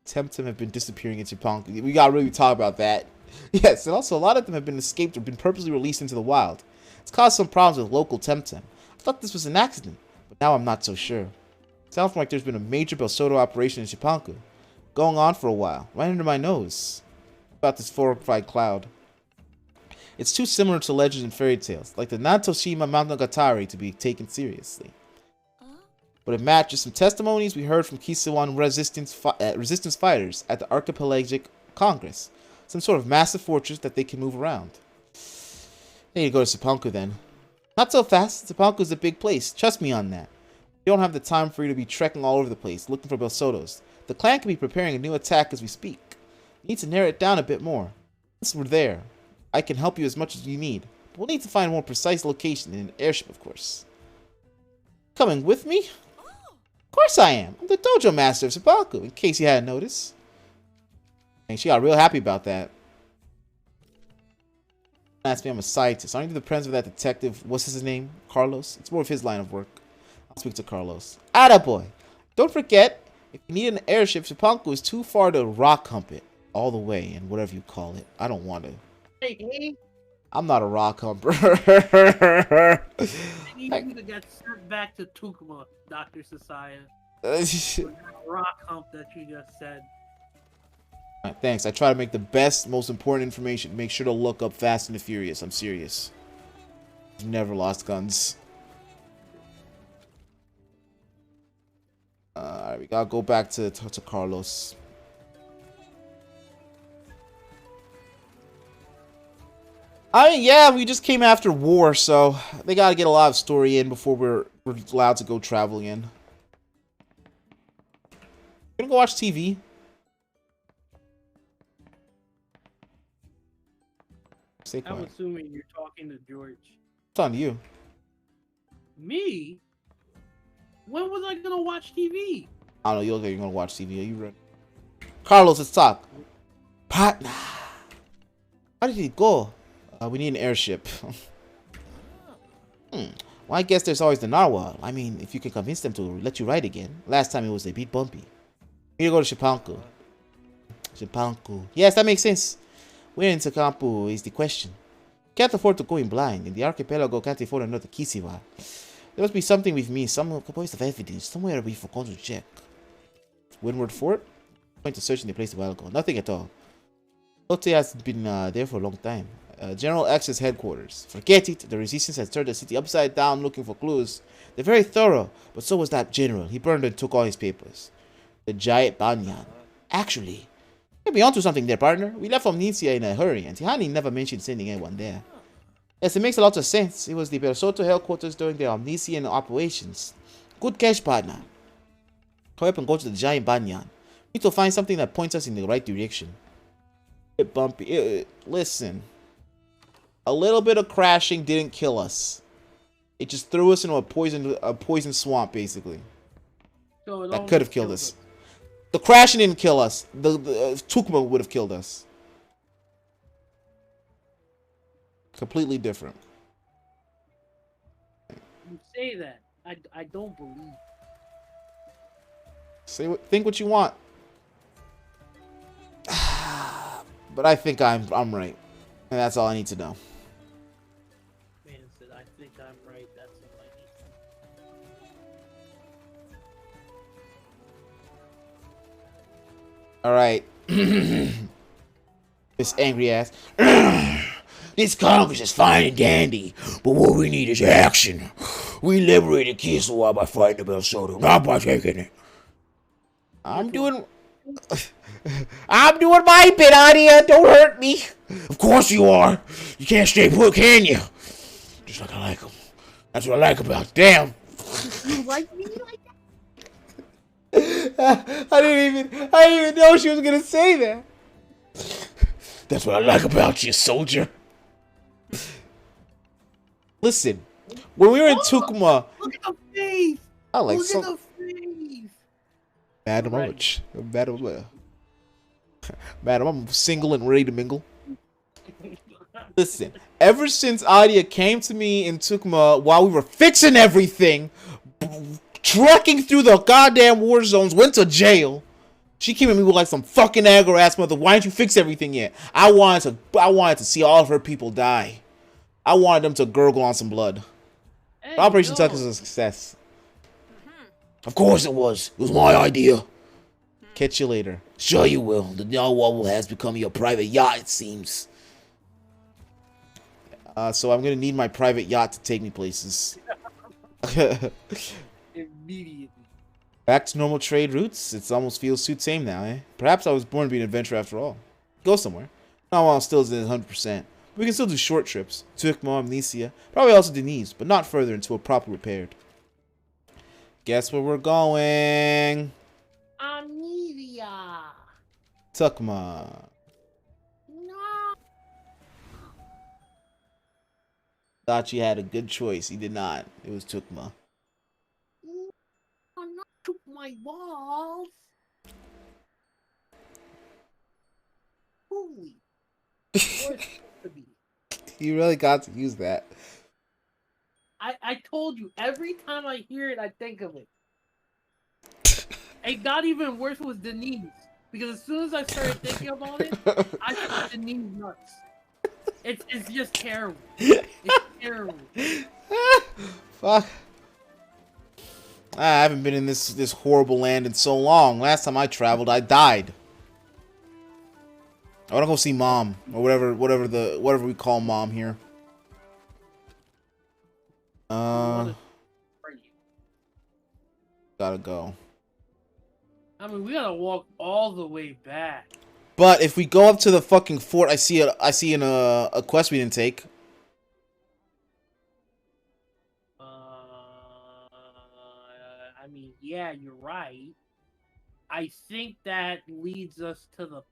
Temtem have been disappearing in Chipanku. We gotta really talk about that. Yes, and also a lot of them have been escaped or been purposely released into the wild. It's caused some problems with local Temtem. I thought this was an accident, but now I'm not so sure. It sounds like there's been a major Belsoto operation in Chipanku, going on for a while, right under my nose. About this fortified cloud. It's too similar to legends and fairy tales, like the Nantoshima Monogatari, to be taken seriously. But it matches some testimonies we heard from Kisawan resistance fighters at the Archipelagic Congress. Some sort of massive fortress that they can move around. They need to go to Chipanku then. Not so fast. Chipanku's a big place. Trust me on that. We don't have the time for you to be trekking all over the place, looking for Belsotos. The clan can be preparing a new attack as we speak. We need to narrow it down a bit more. Once we're there, I can help you as much as you need. But we'll need to find a more precise location in an airship, of course. Coming with me? Of course I am. I'm the dojo master of Chipanku, in case you hadn't noticed. And she got real happy about that. Asked me I'm a scientist. Aren't you the presence of that detective? What's his name? Carlos? It's more of his line of work. I'll speak to Carlos. Attaboy! Don't forget, if you need an airship, Chipanku is too far to rock hump it. All the way, and whatever you call it. I don't want to. Hey. I'm not a rock humper. I need you to get sent back to Tukuma, Dr. Sasaya. Rock hump that you just said. Alright, thanks. I try to make the best, most important information. Make sure to look up Fast and the Furious. I'm serious. I've never lost guns. Alright, we gotta go back to Carlos. I mean, yeah, we just came after war, so they gotta get a lot of story in before we're allowed to go traveling in. Gonna go watch TV. Stay quiet. I'm assuming you're talking to George. It's on you. Me? When was I gonna watch TV? I don't know. You're gonna watch TV. Are you ready? Carlos, let's talk. Partner. How did he go? We need an airship. Well, I guess there's always the narwhal. I mean, if you can convince them to let you ride again. Last time it was a bit bumpy. We need to go to Chipanku. Chipanku. Yes, that makes sense. Where in Chipanku is the question. Can't afford to go in blind, and the archipelago can't afford another Kisiwa. There must be something with me, some voice of evidence, somewhere we forgot to check. Windward Fort? Went to search in the place a while ago. Nothing at all. Lotte has been there for a long time. General X's headquarters. Forget it. The resistance has turned the city upside down looking for clues. They're very thorough, but so was that general. He burned and took all his papers. The giant Banyan. Actually, maybe onto something there, partner. We left Omnicia in a hurry, and Tihani never mentioned sending anyone there. Yes, it makes a lot of sense. It was the Belsoto headquarters during their Omnician operations. Good catch, partner. Hurry up and go to the giant Banyan. We need to find something that points us in the right direction. Bit bumpy. Listen. A little bit of crashing didn't kill us. It just threw us into a poison swamp, basically. So that could have killed us. The crashing didn't kill us. The Tukuma would have killed us. Completely different. You say that. I don't believe. Think what you want. But I think I'm right. And that's all I need to know. Man said, I think I'm right. That's all I Alright. need. This angry ass. This Congress is fine and dandy, but what we need is action. We liberated Kisawa by fighting the Belsoto, not by taking it. I'm doing my bit, Adia. Don't hurt me. Of course you are. You can't stay put, can you? Just like I like them. That's what I like about it. Damn. You like me like that? I didn't even know she was gonna say that. That's what I like about you, soldier. Listen, when we were in Tukuma, look at the face. I like look so. at the face. Madam, Madam, I'm single and ready to mingle. Listen, ever since Adia came to me in Tukuma while we were fixing everything, trucking through the goddamn war zones, went to jail. She came at me with like some fucking aggro ass mother. Why didn't you fix everything yet? I wanted to see all of her people die. I wanted them to gurgle on some blood. Hey, Operation Tuck is a success. Of course it was. It was my idea. Catch you later. Sure you will. The Narwhal has become your private yacht, it seems. So I'm gonna need my private yacht to take me places. Immediately. Back to normal trade routes. It almost feels too tame now, eh? Perhaps I was born to be an adventurer after all. Go somewhere. Not while I'm still at 100%. We can still do short trips. Tukma, Amnesia, probably also Denise, but not further until we're properly repaired. Guess where we're going? Amnesia. Tukma. No. Thought you had a good choice. He did not. It was Tukma. I'm not took my balls. Holy. You really got to use that. I told you, every time I hear it, I think of it. It got even worse with Denise. Because as soon as I started thinking about it, I thought Denise nuts. It's just terrible. It's terrible. Fuck. I haven't been in this horrible land in so long. Last time I traveled, I died. I wanna go see Mom. Or whatever we call Mom here. Gotta go. I mean, we gotta walk all the way back. But if we go up to the fucking fort, I see a quest we didn't take. I mean, yeah, you're right. I think that leads us to the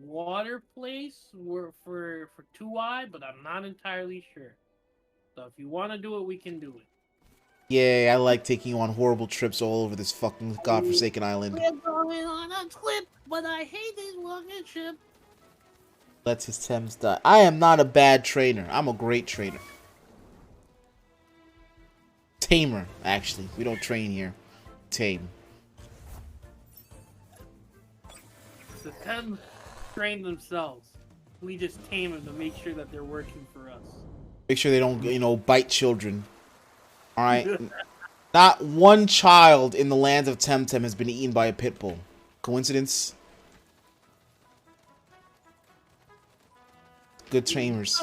water place for 2i, but I'm not entirely sure. So if you want to do it, we can do it. Yeah, I like taking you on horrible trips all over this fucking godforsaken island. We're going on a trip, but I hate this fucking ship. Let's his Thames die. I am not a bad trainer. I'm a great trainer. Tamer, actually. We don't train here. Tame. The Thames train themselves. We just tame them to make sure that they're working for us. Make sure they don't, bite children. Alright? Not one child in the lands of Temtem has been eaten by a pit bull. Coincidence? Good tamers.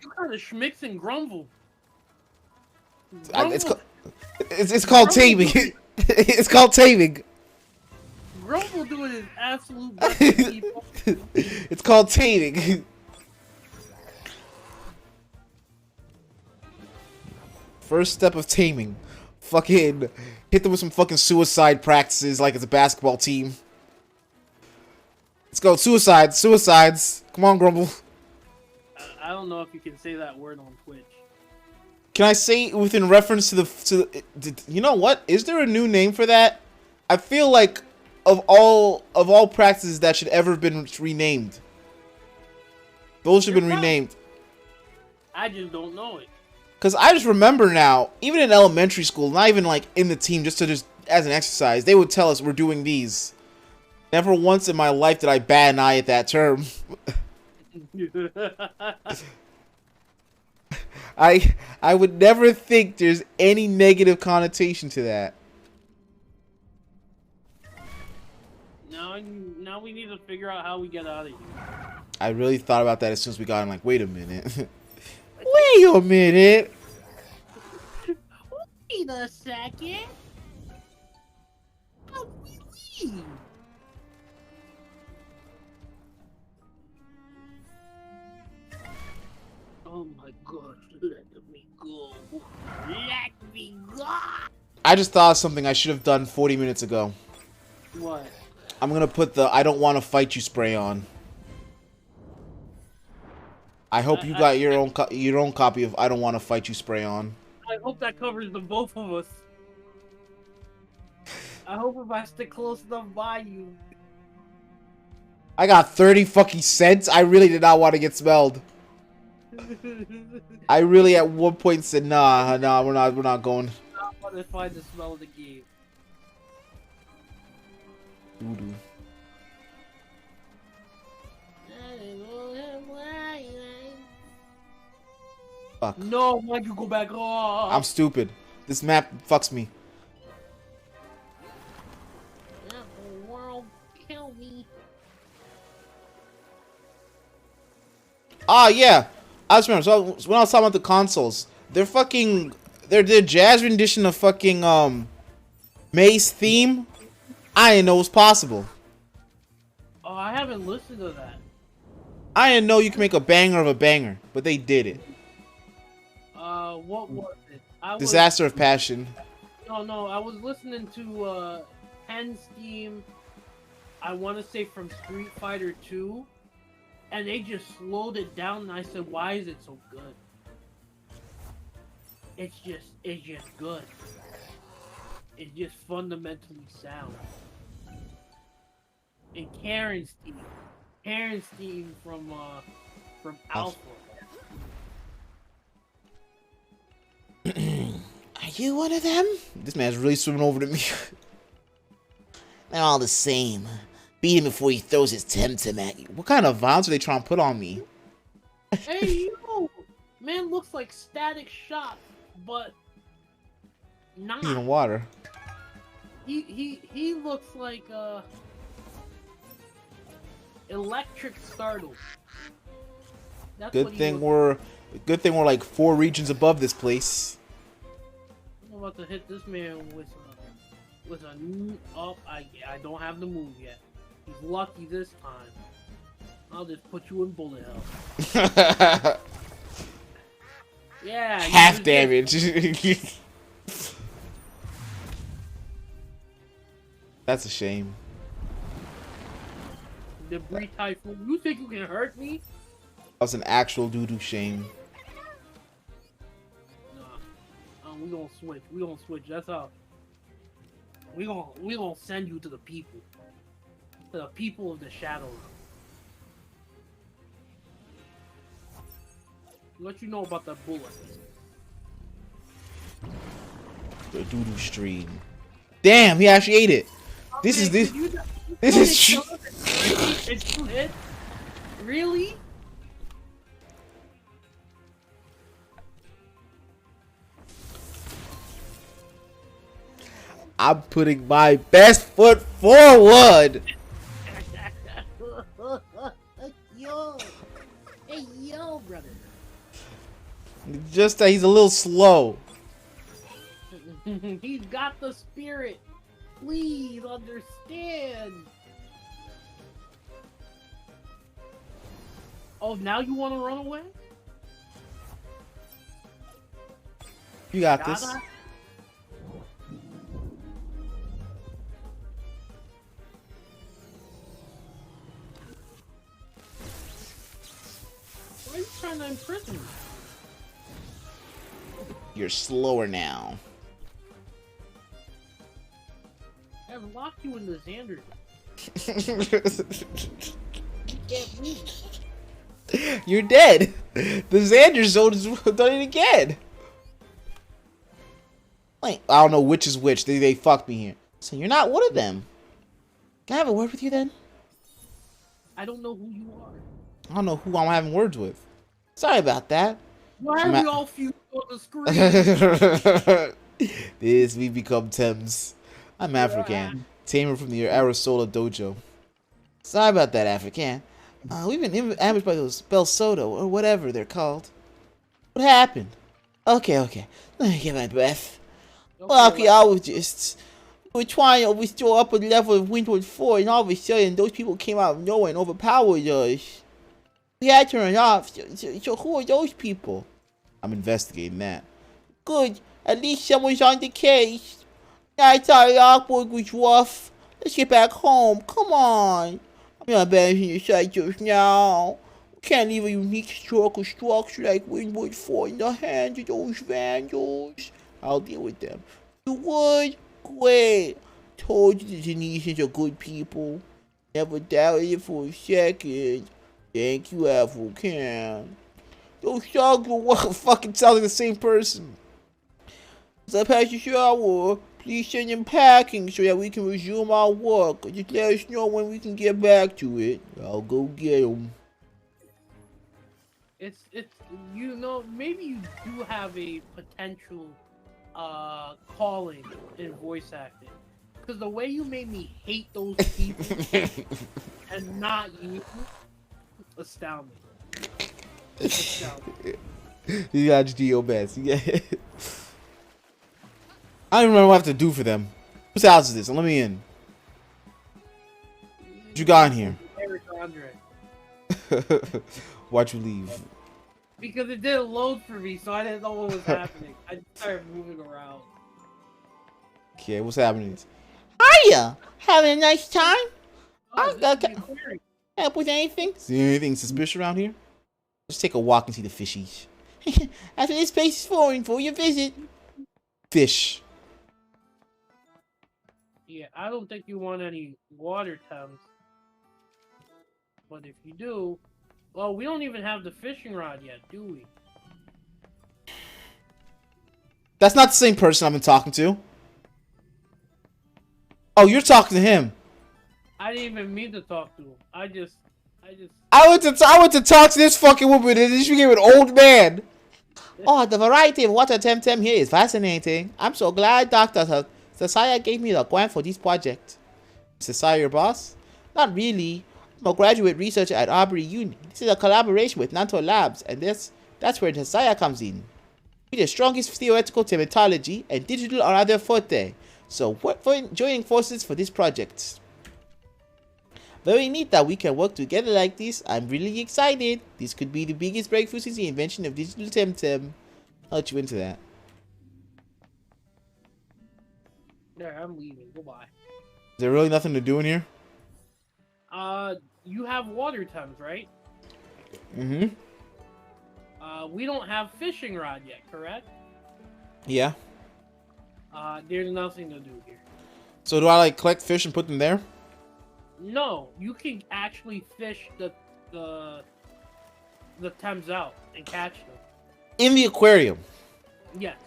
You kind of schmicks and grumble. It's called taming. It's called taming. Grumble doing his absolute best to keep up. It's called taming. First step of taming. Fucking hit them with some fucking suicide practices like it's a basketball team. Let's go. Suicides. Come on, Grumble. I don't know if you can say that word on Twitch. Can I say within reference to the you know what? Is there a new name for that? I feel like of all practices that should ever have been renamed, those should have been renamed. I just don't know it. Cause I just remember now, even in elementary school, not even like in the team, just as an exercise, they would tell us we're doing these. Never once in my life did I bat an eye at that term. I would never think there's any negative connotation to that. Now we need to figure out how we get out of here. I really thought about that as soon as we got in. Like, wait a minute. Wait a minute. Wait a second. How do we leave? Oh my god, let me go. Let me go. I just thought of something I should have done 40 minutes ago. What? I'm gonna put the I don't want to fight you spray on. I hope you got your own copy of I don't want to fight you spray on. I hope that covers the both of us. I hope if I stick close enough by you. I got 30 fucking cents. I really did not want to get smelled. I really at one point said, nah, we're not going. want to find the smell of the game. Doo-doo. Fuck. No, why'd you go back off? I'm stupid. This map fucks me. The world kill me. Ah, yeah. I just remember. So when I was talking about the consoles, their jazz rendition of fucking May's theme, I didn't know was possible. Oh, I haven't listened to that. I didn't know you can make a banger of a banger, but they did it. What was it? Disaster of Passion. No, I was listening to Pen's theme. I want to say from Street Fighter 2, and they just slowed it down. And I said, "Why is it so good?" It's just good. It's just fundamentally sound. And Karen's theme from Alpha. Are you one of them? This man's really swimming over to me. They're all the same. Beat him before he throws his Temtem at you. What kind of violence are they trying to put on me? Hey, you! Man looks like Static Shock, but not. Even water. He looks like Electric Startle. That's Good what he thing looks we're like 4 regions above this place. I'm about to hit this man with a oh, I don't have the move yet. He's lucky this time. I'll just put you in bullet hell. Yeah. Half damage. That's a shame. Debris Typhoon. You think you can hurt me? That was an actual doo-doo shame. Nah. We gonna switch. We gonna switch. That's how. We gonna send you to the people. To the people of the shadows. Let you know about that bullet. The doo-doo stream. Damn, he actually ate it. This is It's too hit. Really? I'm putting my best foot forward. Yo. Hey, yo, brother. Just that he's a little slow. He's got the spirit. Please understand. Oh, now you want to run away? You got this. Why are you trying to imprison me? You're slower now. I've locked you in the Xander. You can't move. You're dead. The Xander zone is done it again. Like, I don't know which is which. They fucked me here. So you're not one of them. Can I have a word with you then? I don't know who you are. I don't know who I'm having words with. Sorry about that. Why are we all fused on the screen? This we become Thames. I'm African. Tamer from the Arisola Dojo. Sorry about that, African. We've been ambushed by those Belsoto, or whatever they're called. What happened? Okay. Let me get my breath. Archaeologists. We're trying to restore upper level of Windward Fort, and all of a sudden, those people came out of nowhere and overpowered us. We had to turn off. So who are those people? I'm investigating that. Good. At least someone's on the case. I thought Lockwood was rough. Let's get back home. Come on. I'm not banishing your side just now. We can't leave a unique historical structure like Windward Fort in the hands of those vandals. I'll deal with them. You would? Great. Told you the Tunisians are good people. Never doubted it for a second. Thank you, African. Those thugs were what fucking sound like the same person. The past shower. Please send in packing so that we can resume our work. Just let us know when we can get back to it. I'll go get them. It's maybe you do have a potential calling in voice acting. Because the way you made me hate those people and not you, astounding. Astounding. You gotta just do your best. Yeah. I don't even remember what I have to do for them. Whose house is this? Let me in. What you got in here? Eric Andre. Why'd you leave? Because it didn't load for me, so I didn't know what was happening. I just started moving around. Okay, what's happening? Hiya! Having a nice time? Help with anything? See anything suspicious around here? Let's take a walk and see the fishies. After this place is foreign for your visit. Fish. Yeah, I don't think you want any water Tems. But if you do... Well, we don't even have the fishing rod yet, do we? That's not the same person I've been talking to. Oh, you're talking to him. I didn't even mean to talk to him. I went to talk to this fucking woman and she became an old man. Oh, the variety of what a Temtem here is fascinating. I'm so glad Dr. Sasaya gave me the grant for this project. Sasaya your boss? Not really. I'm a graduate researcher at Aubrey Uni. This is a collaboration with Nanto Labs, and that's where Sasaya comes in. We're the strongest theoretical tematology and digital are other forte. So what for joining forces for this project? Very neat that we can work together like this. I'm really excited. This could be the biggest breakthrough since the invention of digital Temtem. I'll let you into that. There, I'm leaving. Goodbye. Is there really nothing to do in here? You have water Tems, right? Mm-hmm. We don't have fishing rod yet, correct? Yeah. There's nothing to do here. So do I like collect fish and put them there? No, you can actually fish the Tems out and catch them. In the aquarium. Yes.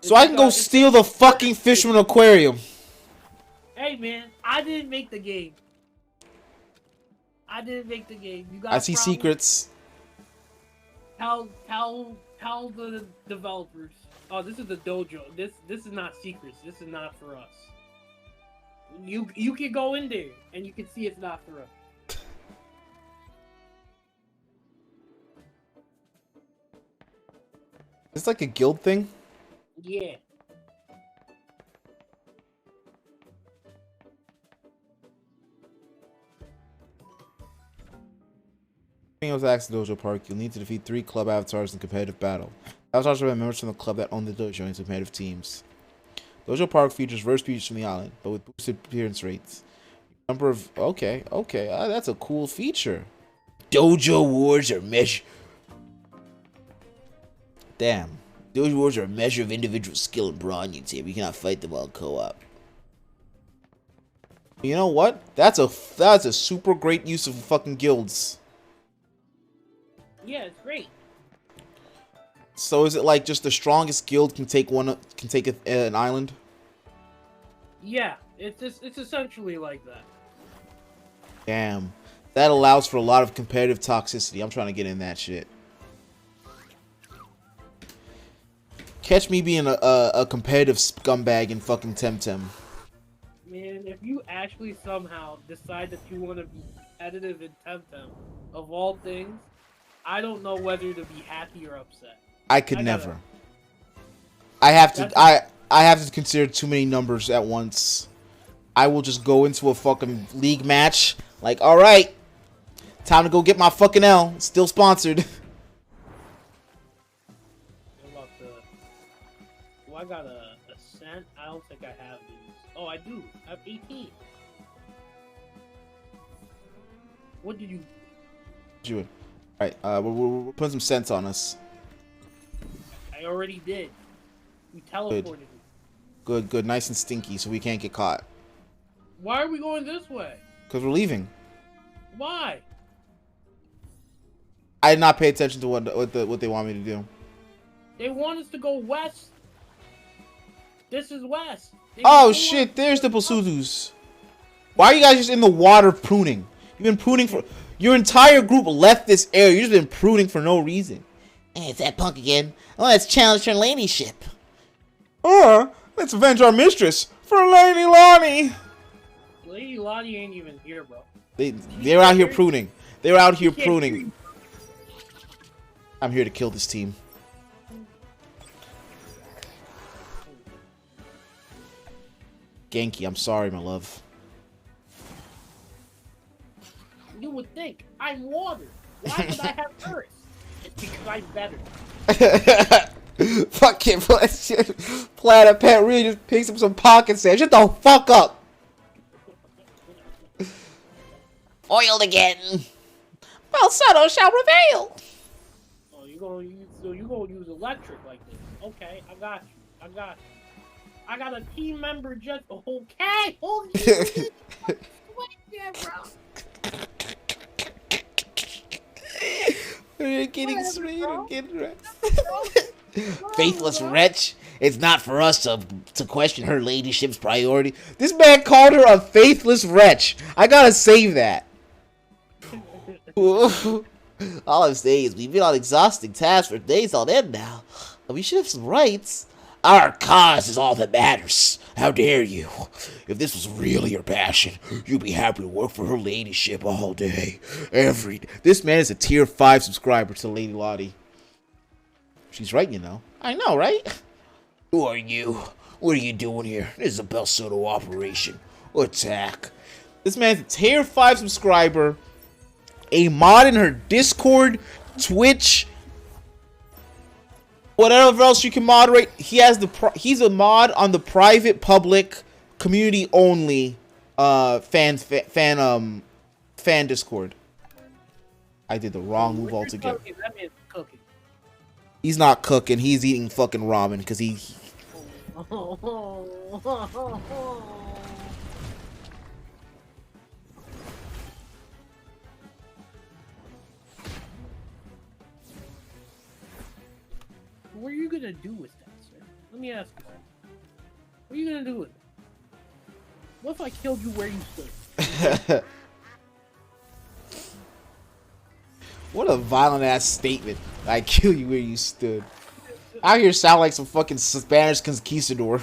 So I can go steal the fucking fish from an aquarium. Hey man, I didn't make the game. You got I see secrets. Tell the developers. Oh, this is the dojo. This is not secrets. This is not for us. You can go in there and you can see it's not for us. It's like a guild thing? Yeah. Of Axe Dojo Park, you'll need to defeat 3 club avatars in competitive battle. Avatars are members from the club that own the dojo in competitive teams. Dojo Park features rare species from the island, but with boosted appearance rates. Number of okay, that's a cool feature. Dojo wars are Damn, Dojo wars are a measure of individual skill and brawn. You'd say we cannot fight them all co-op. You know what? That's a super great use of fucking guilds. Yeah, it's great. So is it like just the strongest guild can take an island? Yeah, it's essentially like that. Damn, that allows for a lot of competitive toxicity. I'm trying to get in that shit. Catch me being a competitive scumbag in fucking Temtem. Man, if you actually somehow decide that you want to be competitive in Temtem, of all things, I don't know whether to be happy or upset. I could never. I have to consider too many numbers at once. I will just go into a fucking league match like, all right, time to go get my fucking L. Still sponsored. What about I got a cent? I don't think I have these. Oh, I do. I have 18. What did you? Alright, we're putting some sense on us. I already did. You teleported me. Good. Nice and stinky so we can't get caught. Why are we going this way? Because we're leaving. Why? I did not pay attention to what they want me to do. They want us to go west. This is west. Oh shit, there's the Basutus. Why are you guys just in the water pruning? You've been pruning for... Your entire group left this area. You've just been pruning for no reason. Hey, it's that punk again. Oh, let's challenge her ladyship. Or, let's avenge our mistress for Lady Lonnie. Lady Lottie ain't even here, bro. They're out here pruning. They're out here pruning. I'm here to kill this team. Genki, I'm sorry, my love. You would think I'm water. Why would I have earth? Because I'm better. Fucking Planet Pet really just picks up some pocket sand. Shut the fuck up. Oiled again. Falsetto shall prevail. Oh, you gonna use electric like this? Okay, I got you. I got you. I got a team member just okay. Oh, wait there, bro. We're getting sweet and getting rest. Faithless wretch. It's not for us to question her ladyship's priority. This man called her a faithless wretch. I gotta save that. All I'm saying is we've been on exhausting tasks for days on end now. We should have some rights. Our cause is all that matters. How dare you? If this was really your passion, you'd be happy to work for her ladyship all day, every day. This man is a tier 5 subscriber to Lady Lottie. She's right, you know. I know, right? Who are you? What are you doing here? This is a Bel Soto operation. Attack. This man's a tier 5 subscriber, a mod in her Discord, Twitch, whatever else you can moderate. He has he's a mod on the private, public, community only fan Discord. I did the wrong move altogether. That man's cooking. He's not cooking. He's eating fucking ramen because he. What are you gonna do with that, sir? Let me ask you. What are you gonna do with it? What if I killed you where you stood? What a violent ass statement. I kill you where you stood. Out here sound like some fucking Spanish conquistador.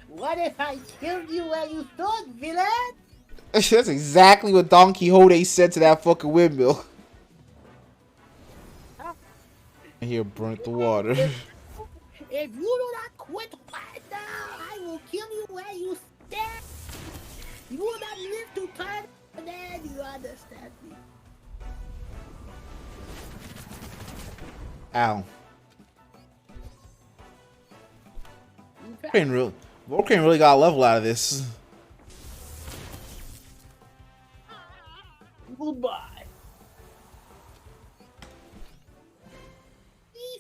What if I killed you where you stood, villain? That's exactly what Don Quixote said to that fucking windmill. And here burnt the water. If you do not quit right now, I will kill you where you stand. You will not live to turn, and then you understand me. Ow. Volcane really got a level out of this. Goodbye.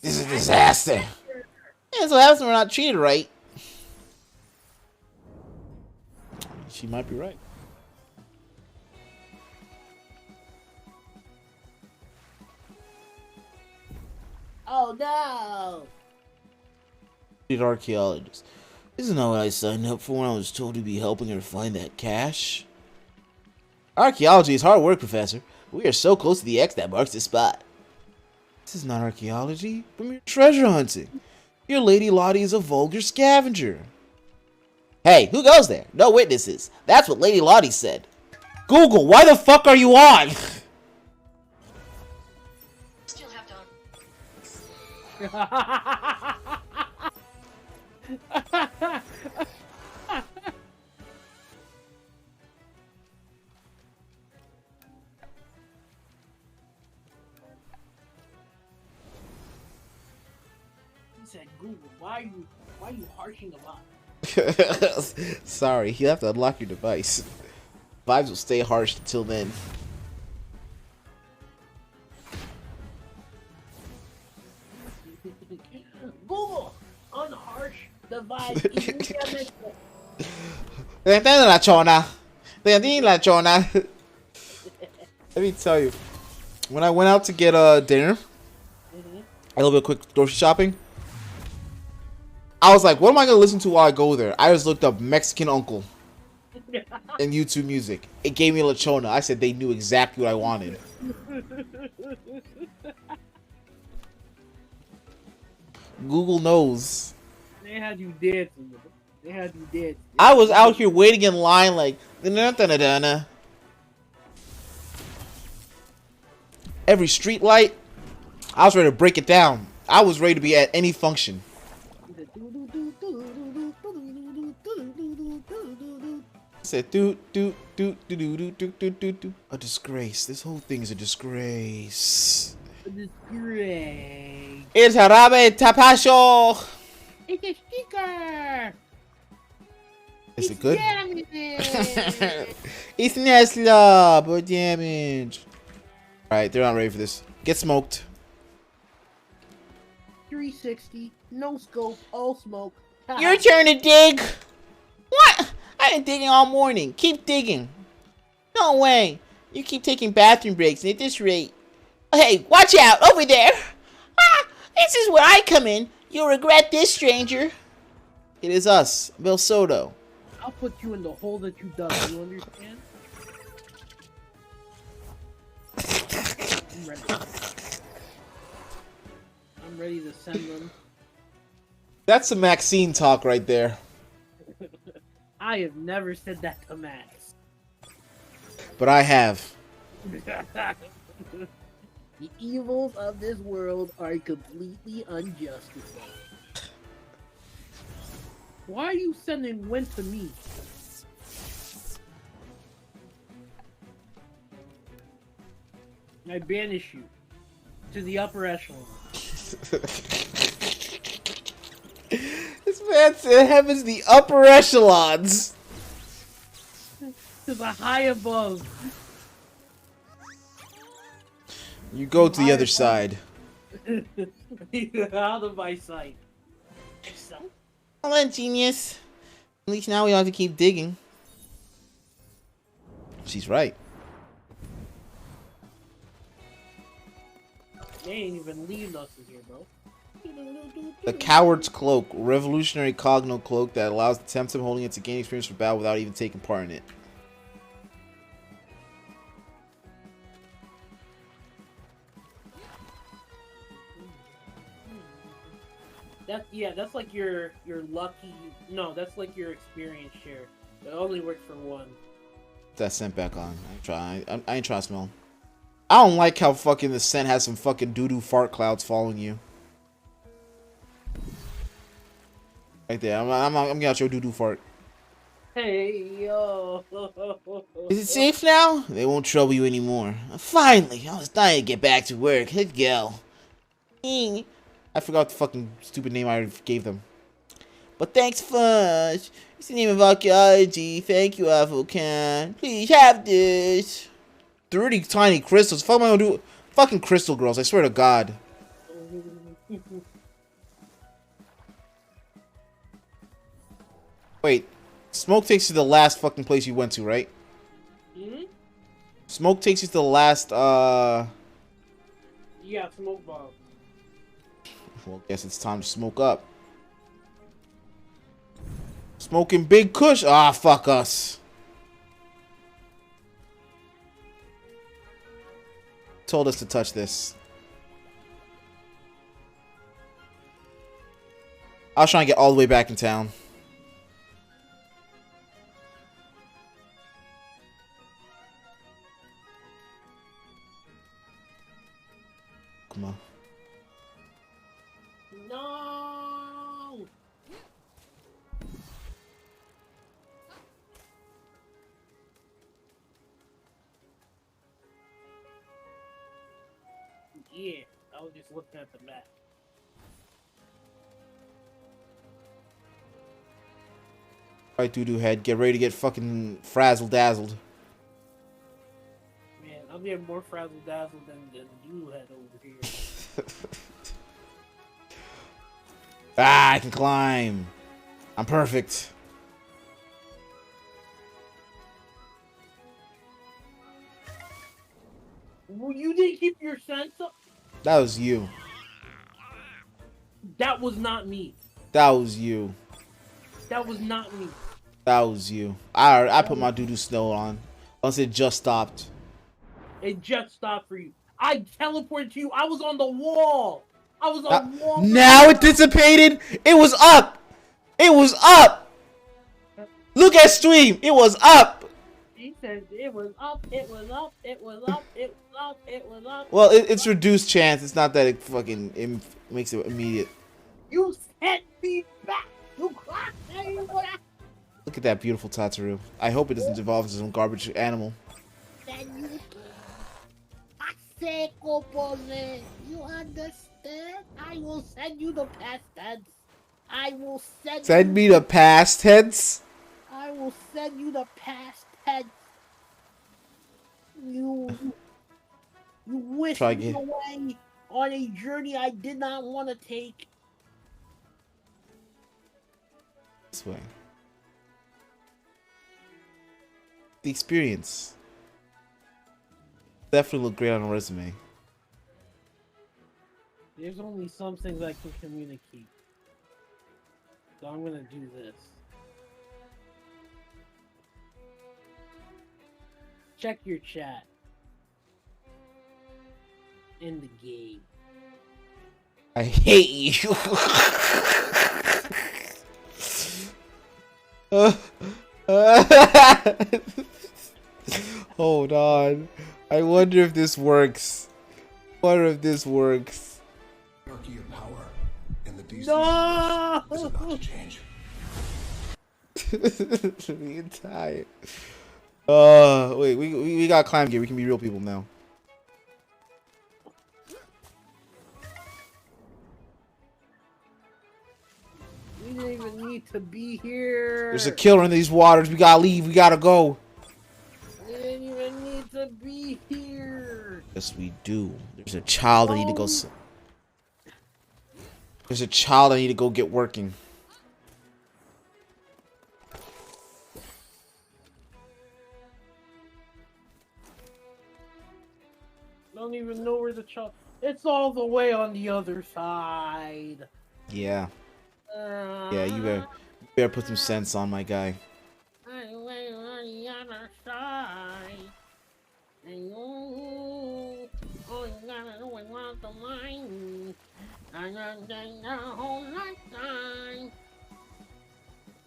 This is a disaster. Yeah, so happens when we're not treated right. She might be right. Oh no! Archaeologist. This is not what I signed up for when I was told to be helping her find that cache. Archaeology is hard work, Professor. We are so close to the X that marks the spot. This is not archaeology, but mere treasure hunting. Your Lady Lottie is a vulgar scavenger. Hey, who goes there? No witnesses. That's what Lady Lottie said. Google, why the fuck are you on? Still have done. He said, Google, why are you harshing him up? Sorry, you have to unlock your device. Vibes will stay harsh until then. Google, unharsh device immediately. Let me tell you, when I went out to get dinner, a little bit of quick grocery shopping, I was like, what am I gonna listen to while I go there? I just looked up Mexican Uncle in YouTube Music. It gave me Lechona. I said they knew exactly what I wanted. Google knows. They had you dancing. They had you dancing. I was out here waiting in line like da-da-da-da-da. Every street light, I was ready to break it down. I was ready to be at any function. I said do do do do do do do do do do. A disgrace. This whole thing is a disgrace. A disgrace. It's Jarabe Tapacho. It's a sticker. Is it good? Damage. It's Nesla, but damage. Alright, they're not ready for this. Get smoked. 360, no scope, all smoke. Your turn to dig. What? I've been digging all morning. Keep digging. No way. You keep taking bathroom breaks, and at this rate. Hey, watch out over there. Ah, this is where I come in. You'll regret this, stranger. It is us, Bill Soto. I'll put you in the hole that you dug. You understand? I'm ready. I'm ready to send them. That's some Maxine talk right there. I have never said that to Max. But I have. The evils of this world are completely unjustified. Why are you sending Win to me? I banish you to the upper echelon. This man said heaven's the upper echelons. To the high above. You go to the other side. Out of my sight. So? Well then, genius. At least now we don't have to keep digging. She's right. They ain't even leaving us in here, bro. The Coward's Cloak. Revolutionary cogno cloak that allows the Temtem holding it to gain experience for battle without even taking part in it. That's like your lucky. No, that's like your experience share. It only works for one. That scent back on. I ain't trying to smell. I don't like how fucking the scent has some fucking doo-doo fart clouds following you. Right there. I'm getting out your doo-doo fart. Hey yo. Is it safe now? They won't trouble you anymore. Finally, I was dying to get back to work. Let's go. I forgot the fucking stupid name I gave them. But thanks, Fudge. It's the name of archaeology. Thank you, Avocan. Please have this. 30 tiny crystals. Fuck am I gonna do? Fucking crystal girls, I swear to God. Wait. Smoke takes you to the last fucking place you went to, right? Hmm? Smoke takes you to the last, Yeah, smoke bomb. Well, guess it's time to smoke up. Smoking Big Kush. Ah, fuck us. Told us to touch this. I was trying to get all the way back in town. Come on. No. Yeah, I was just looking at the map. Alright, doo-doo head. Get ready to get fucking frazzle-dazzled. Man, I'm getting more frazzle dazzled than you had over here. Ah, I can climb. I'm perfect. Well, you didn't keep your sense up? That was you. That was not me. That was you. That was not me. That was you. I put my doo-doo snow on. Unless it just stopped. It just stopped for you. I teleported to you. I was on the wall. I was on the wall. Now it dissipated. It was up. It was up. Look at stream. It was up. He said it was up. It was up. It was up. It was up. It was up. Well, it's reduced chance. It's not that it makes it immediate. You sent me back. You clocked me back. Look at that beautiful Tataru. I hope it doesn't evolve into some garbage animal. You understand? I will send you the past tense. I will Send me the past tense. I will send you the past tense. You whisked me away on a journey I did not want to take. This way. The experience. Definitely look great on a resume. There's only some things I can communicate. So I'm gonna do this. Check your chat. In the game. I hate you. Hold on. I wonder if this works. I wonder if this works. Hierarchy of power in the DC No! is about to change. The entire. Wait, we got climb gear. We can be real people now. We didn't even need to be here. There's a killer in these waters. We gotta leave. We gotta go. We didn't even need to be here. Yes, we do. There's a child I need to go. There's a child I need to go get working. Don't even know where the child. It's all the way on the other side. Yeah. Yeah, you better put some sense on, my guy. Way on the other side. And all you gotta do is walk the line. And then the whole lifetime.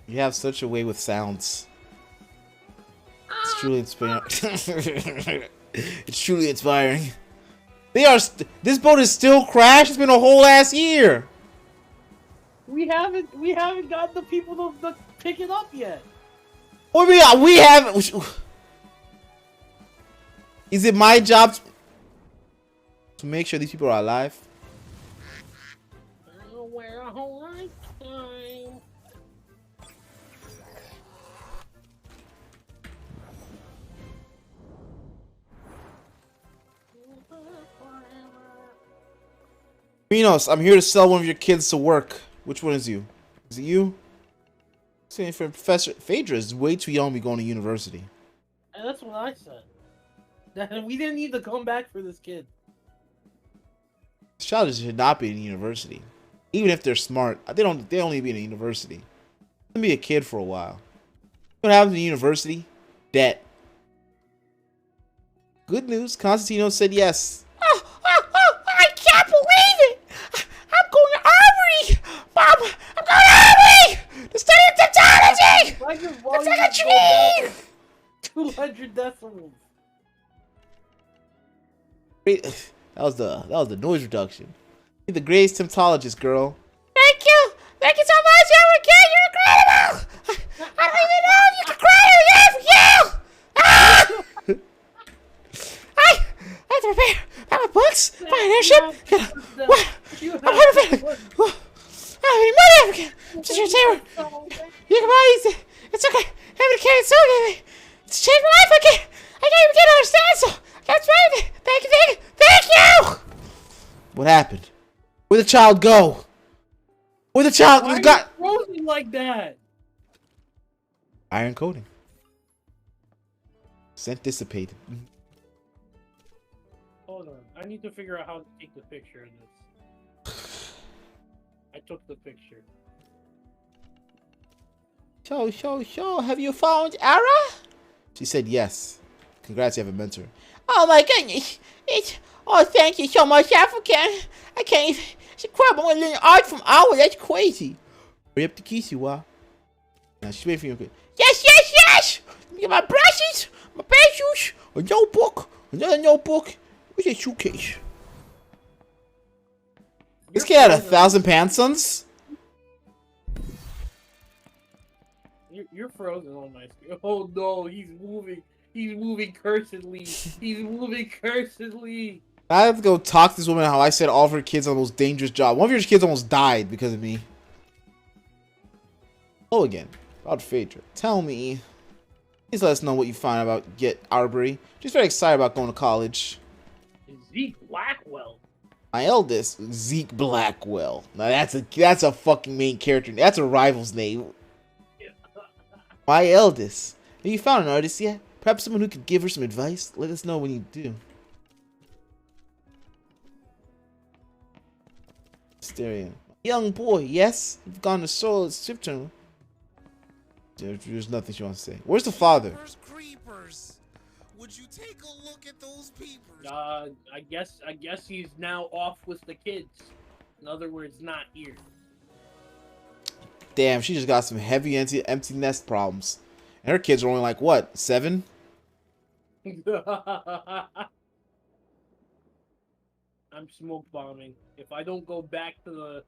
You have such a way with sounds. It's truly inspiring. It's truly inspiring. They are. This boat is still crashed. It's been a whole ass year. We haven't got the people to pick it up yet. What do we haven't. Is it my job to make sure these people are alive? Where a whole lifetime. Minos, I'm here to sell one of your kids to work. Which one is you? Is it you? Saying for Professor Phaedra is way too young to be going to university. And that's what I said. That we didn't need to come back for this kid. This child should not be in university. Even if they're smart, they don't need to be in a university. Let them be a kid for a while. What happens in university? Debt. Good news, Constantino said yes. I can't believe it! I'm going to Armory! Mom, I'm going to Armory! To study technology! It's like a dream! 200 decibels. That was the noise reduction. You're the greatest temptologist, girl. Thank you! Thank you so much, Erica! You're incredible! I don't even know if you can cry or laugh for you! Ah! I have to prepare my books, my airship. What? I'm horrified. I don't have any money, Africa. I'm just your saver. You can buy these. It's okay. Having to carry it so heavy. It's changed my life. I can't even get to understand, so that's right. Thank you! What happened? Where'd the child go? Where'd the child Why got? are you frozen like that? Iron coating. Scent dissipated. Hold on. I need to figure out how to take the picture of this. I took the picture. So, have you found Ara? She said yes. Congrats, you have a mentor. Oh my goodness. Oh, thank you so much, African. I can't even. She crap, I'm gonna learn art from Ara. That's crazy. Hurry up to kiss you, Now she's waiting for you. Yes. Let me get my brushes, my pencils, a notebook, another notebook. Where's your suitcase? This kid had 1,000 pansons? You're frozen on my screen. Oh no, he's moving. He's moving cursedly. He's moving cursedly. I have to go talk to this woman how I said all of her kids are the most dangerous job. One of your kids almost died because of me. Hello again. About Phaedra. Tell me. Please let us know what you find about Get Arbery. She's very excited about going to college. Zeke Blackwell. My eldest, Zeke Blackwell. Now that's a fucking main character. That's a rival's name. My eldest. Have you found an artist yet? Perhaps someone who could give her some advice? Let us know when you do. Mysterian. Young boy, yes? You've gone to Seoul at Swift-Term. There's nothing she wants to say. Where's the father? Creepers. Would you take a look at those peepers? I guess he's now off with the kids. In other words, not here. Damn, she just got some heavy empty nest problems. And her kids are only like, what, 7? I'm smoke bombing. If I don't go back to the...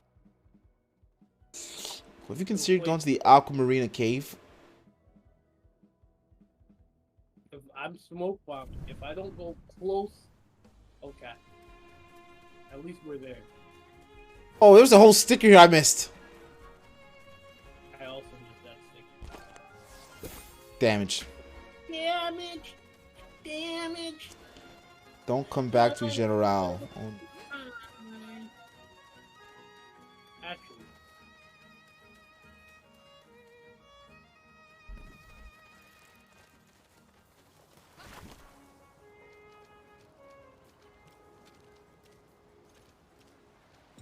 Have you considered going to the Aquamarina cave? If I'm smoke bombing. If I don't go close... Okay. At least we're there. Oh, there's a whole sticker here I missed. I also missed that stick. Damage. Damage! Don't come back to General. Oh, Actually.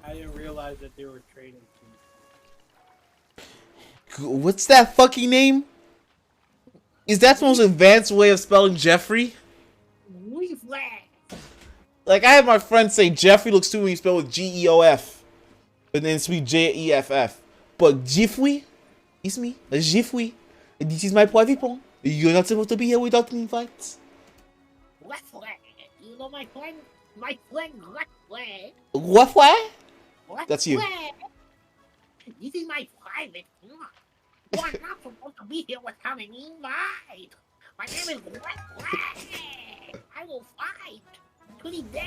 I didn't realize that they were trading teams. what's that fucking name? Is that the most advanced way of spelling Jeffrey? We flag. Like, I had my friend say Jeffrey looks stupid when you spell with G-E-O-F. But then it's be J-E-F-F. But Jeffrey? It's me. Jeffrey. This is my private phone. You're not supposed to be here without me fights. What flag? You know my friend? My friend, what flag? What? What That's you. flag? This is my private. You are not supposed to be here without an invite. My name is What Flag. I will fight to the death.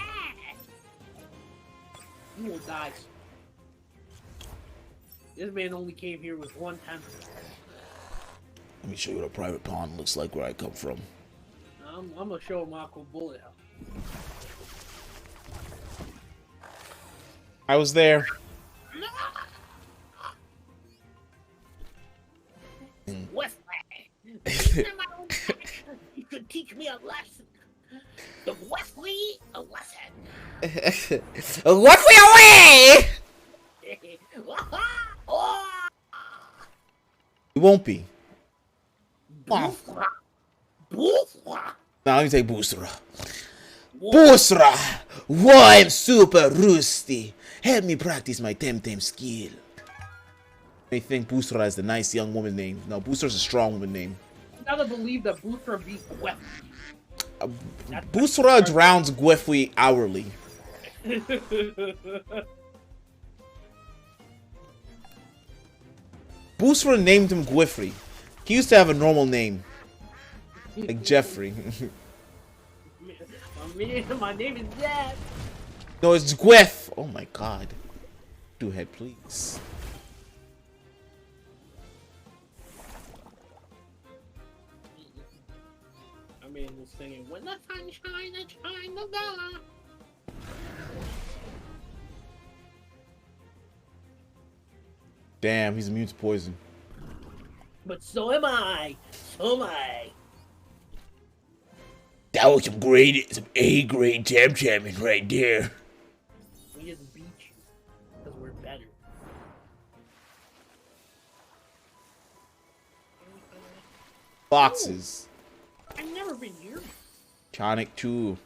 You will die. This man only came here with one temper. Let me show you what a private pond looks like where I come from. I'm gonna show him Aqua Bullet Hell. I was there. What Flag? This is my own action. You could teach me a lesson. The Wesley a lesson. What for your way? Oh! It won't be. Boofra. Boofra. Now let me take Boosra. Boosra! Whoa, I'm super rusty. Help me practice my Temtem skill. They think Boosra is the nice young woman name. No, Boosra's a strong woman name. You gotta believe that Booster beats West. Boosra drowns Gwefwi hourly. Boosra named him Gwefri. He used to have a normal name. Like Jeffrey. My name is Dad. No, it's Gwef. Oh my god. Do head, please. I mean, was singing when the sun shines, it shines the God. Damn, he's immune to poison. But so am I. So am I. That was some A-grade Temtem right there. We just beat you because we're better. boxes. I've never been here. Tonic 2.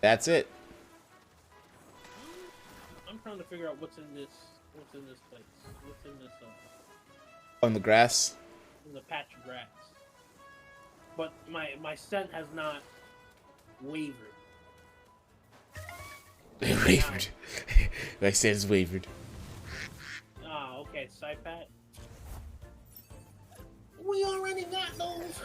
That's it. I'm trying to figure out what's in this place. What's in this On the grass. in the patch of grass. But my scent has not wavered. It wavered. My sense wavered. Ah, okay, side pat. We already got those.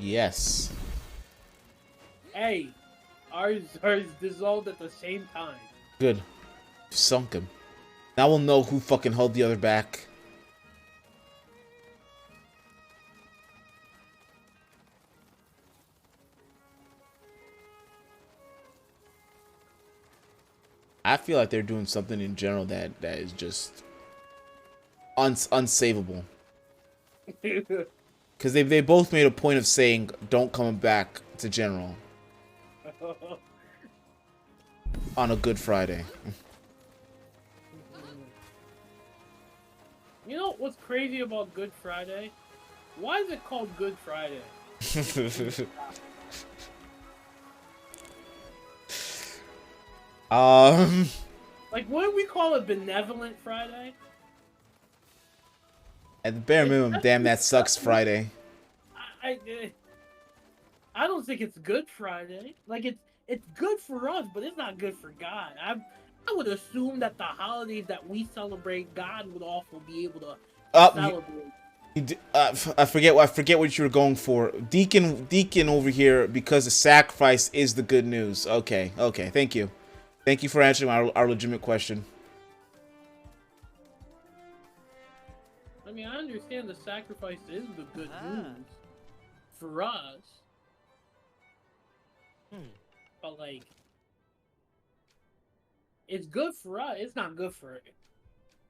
Yes. Hey, ours dissolved at the same time. Good. Sunk him. Now we'll know who fucking held the other back. I feel like they're doing something in general that is just unsavable. Because they both made a point of saying, don't come back to General on a Good Friday. You know what's crazy about Good Friday? Why is it called Good Friday? Like, wouldn't we call it Benevolent Friday? At the bare minimum, damn that sucks Friday. I don't think it's Good Friday. Like, it's good for us, but it's not good for God. I would assume that the holidays that we celebrate, God would also be able to celebrate. I forget what you were going for. Deacon over here, because the sacrifice is the good news. Okay, thank you. Thank you for answering our legitimate question. I mean, I understand the sacrifice is the good news for us. But, like, it's good for us. It's not good for it.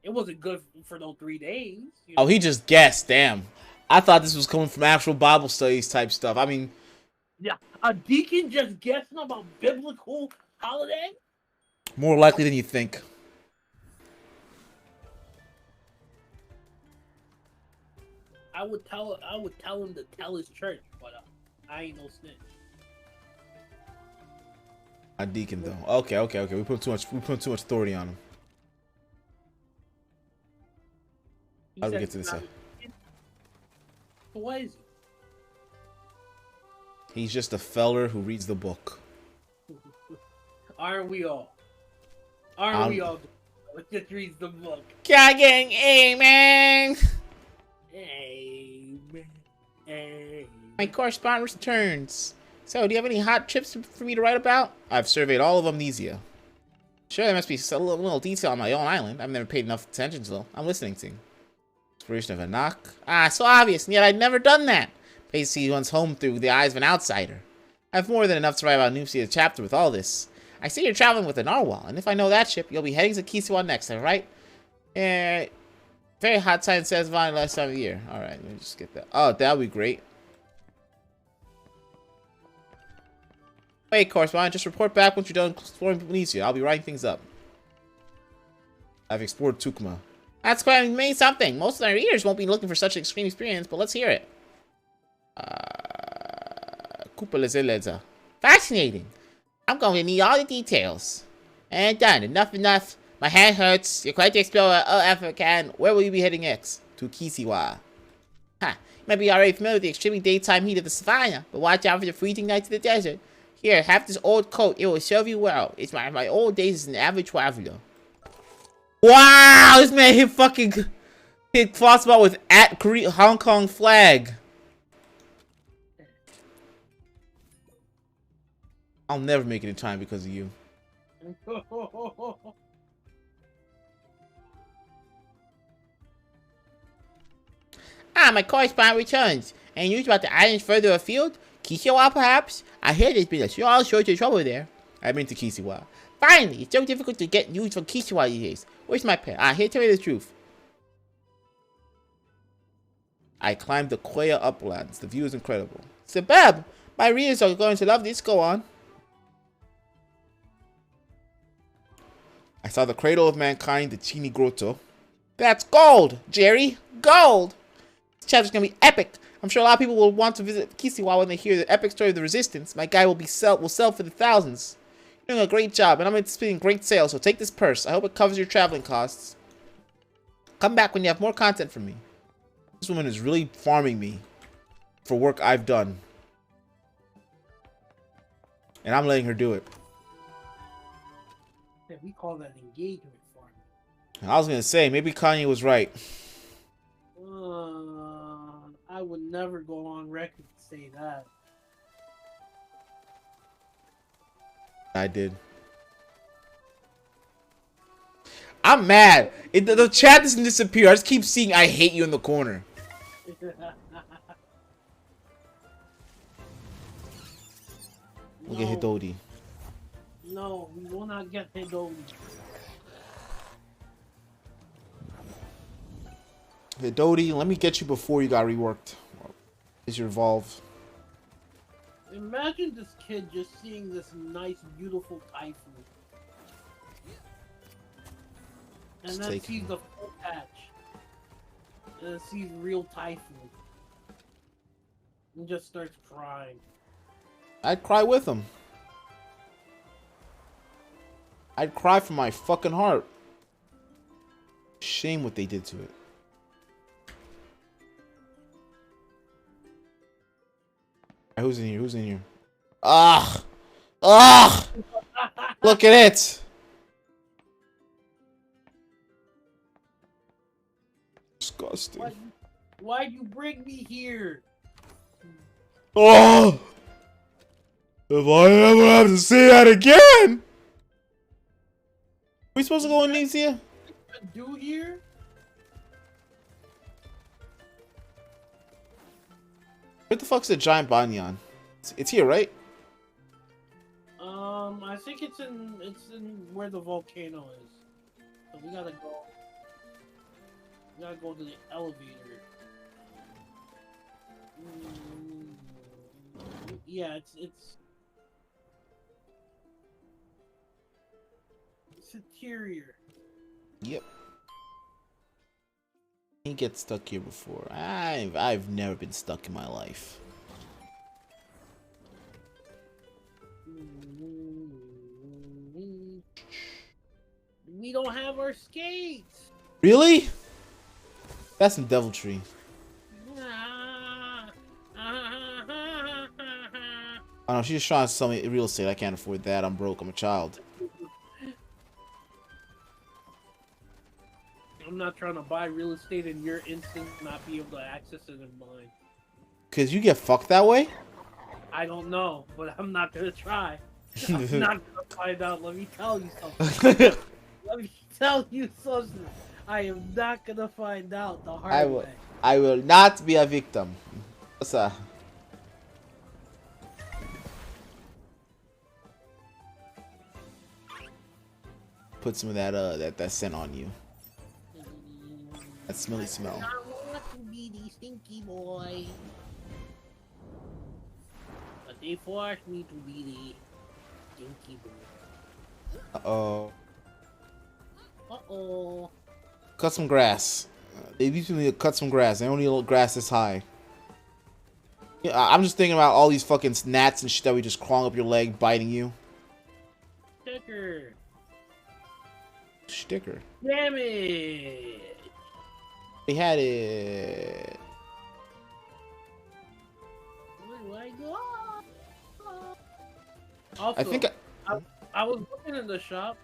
It wasn't good for those 3 days. You know? Oh, he just guessed. Damn. I thought this was coming from actual Bible studies type stuff. I mean... Yeah, a deacon just guessing about biblical holiday? More likely than you think. I would tell him to tell his church, but I ain't no snitch. A deacon though. Okay. We put too much authority on him. How do we get to this side? What is he? He's just a feller who reads the book. Aren't we all? Aren't we all? Just reads the book. Gang, amen. Amen. Amen. My correspondence returns. So, do you have any hot tips for me to write about? I've surveyed all of Amnesia. Sure, there must be a little detail on my own island. I've never paid enough attention to them. I'm listening to you. Inspiration of a knock. Ah, so obvious, and yet I'd never done that. Basically, one's home through the eyes of an outsider. I have more than enough to write about Noopsia's chapter with all this. I see you're traveling with the Narwhal, and if I know that ship, you'll be heading to Kisiwa next, right? Very hot time, says Vine last time of the year. Alright, let me just get that. Oh, that would be great. Wait, correspondent, just report back once you're done exploring Amnesia. I'll be writing things up. I've explored Tukma. That's quite mean something. Most of our readers won't be looking for such an extreme experience, but let's hear it. Fascinating. I'm going to need all the details. And done. Enough. My hand hurts. You're quite the explorer. Oh, African. Where will you be heading next? To Kisiwa. You might be already familiar with the extremely daytime heat of the savannah, but watch out for the freezing nights of the desert. Here, have this old coat. It will serve you well. It's my old days as an average traveler. Wow, this man hit crossbar with Hong Kong flag. I'll never make it in time because of you. My correspondent returns. And news about the islands further afield? Kisiwa, perhaps? I hear there's been a small shortage of trouble there. I've been to Kisiwa. Finally, it's so difficult to get news from Kishiwa these days. Where's my pen? Here, tell me the truth. I climbed the Koya uplands. The view is incredible. Sebeb, my readers are going to love this. Go on. I saw the cradle of mankind, the Chini Grotto. That's gold, Jerry. Gold. This chapter's gonna be epic. I'm sure a lot of people will want to visit Kishiwa when they hear the epic story of the resistance. My guy will sell for the thousands. You're doing a great job, and I'm anticipating great sales, so take this purse. I hope it covers your traveling costs. Come back when you have more content from me. This woman is really farming me for work I've done. And I'm letting her do it. Yeah, we call that engagement farming. I was gonna say, maybe Kanye was right. I would never go on record to say that. I did. I'm mad. The chat doesn't disappear. I just keep seeing I hate you in the corner. Look at Hidodi. No, we will not get Hidodi. Hidodi, let me get you before you got reworked. Is your evolve? Imagine this kid just seeing this nice, beautiful typhoon. And Just then take sees him. the full patch. And then sees real typhoon. And just starts crying. I'd cry with him. I'd cry from my fucking heart. Shame what they did to it. Alright, who's in here? Who's in here? Ugh! Ugh! Look at it! Disgusting. Why'd you bring me here? Oh! If I ever have to see that again! We supposed to go in these here? Do here? Where the fuck's the giant banyan? It's here, right? I think it's in where the volcano is. So we gotta go. We gotta go to the elevator. Yeah, it's interior. Yep. He gets stuck here before. I've never been stuck in my life. We don't have our skates. Really? That's some deviltry. Oh no, she's just trying to sell me real estate. I can't afford that. I'm broke. I'm a child. I'm not trying to buy real estate in your instance, not be able to access it in mine. Cause you get fucked that way? I don't know, but I'm not gonna try. I'm not gonna find out. Let me tell you something. Let me tell you something. I am not gonna find out the hard way. I will not be a victim. What's that? Put some of that scent on you. That smelly smell. I want to be the stinky boy. But they forced me to be the stinky boy. Uh-oh. Uh-oh. Cut some grass. They usually need to cut some grass. They don't need grass this high. Yeah, I'm just thinking about all these fucking gnats and shit that we just crawling up your leg, biting you. Sticker. Sticker. Damn it. They had it. Where do I go? Also, I think I was looking in the shop.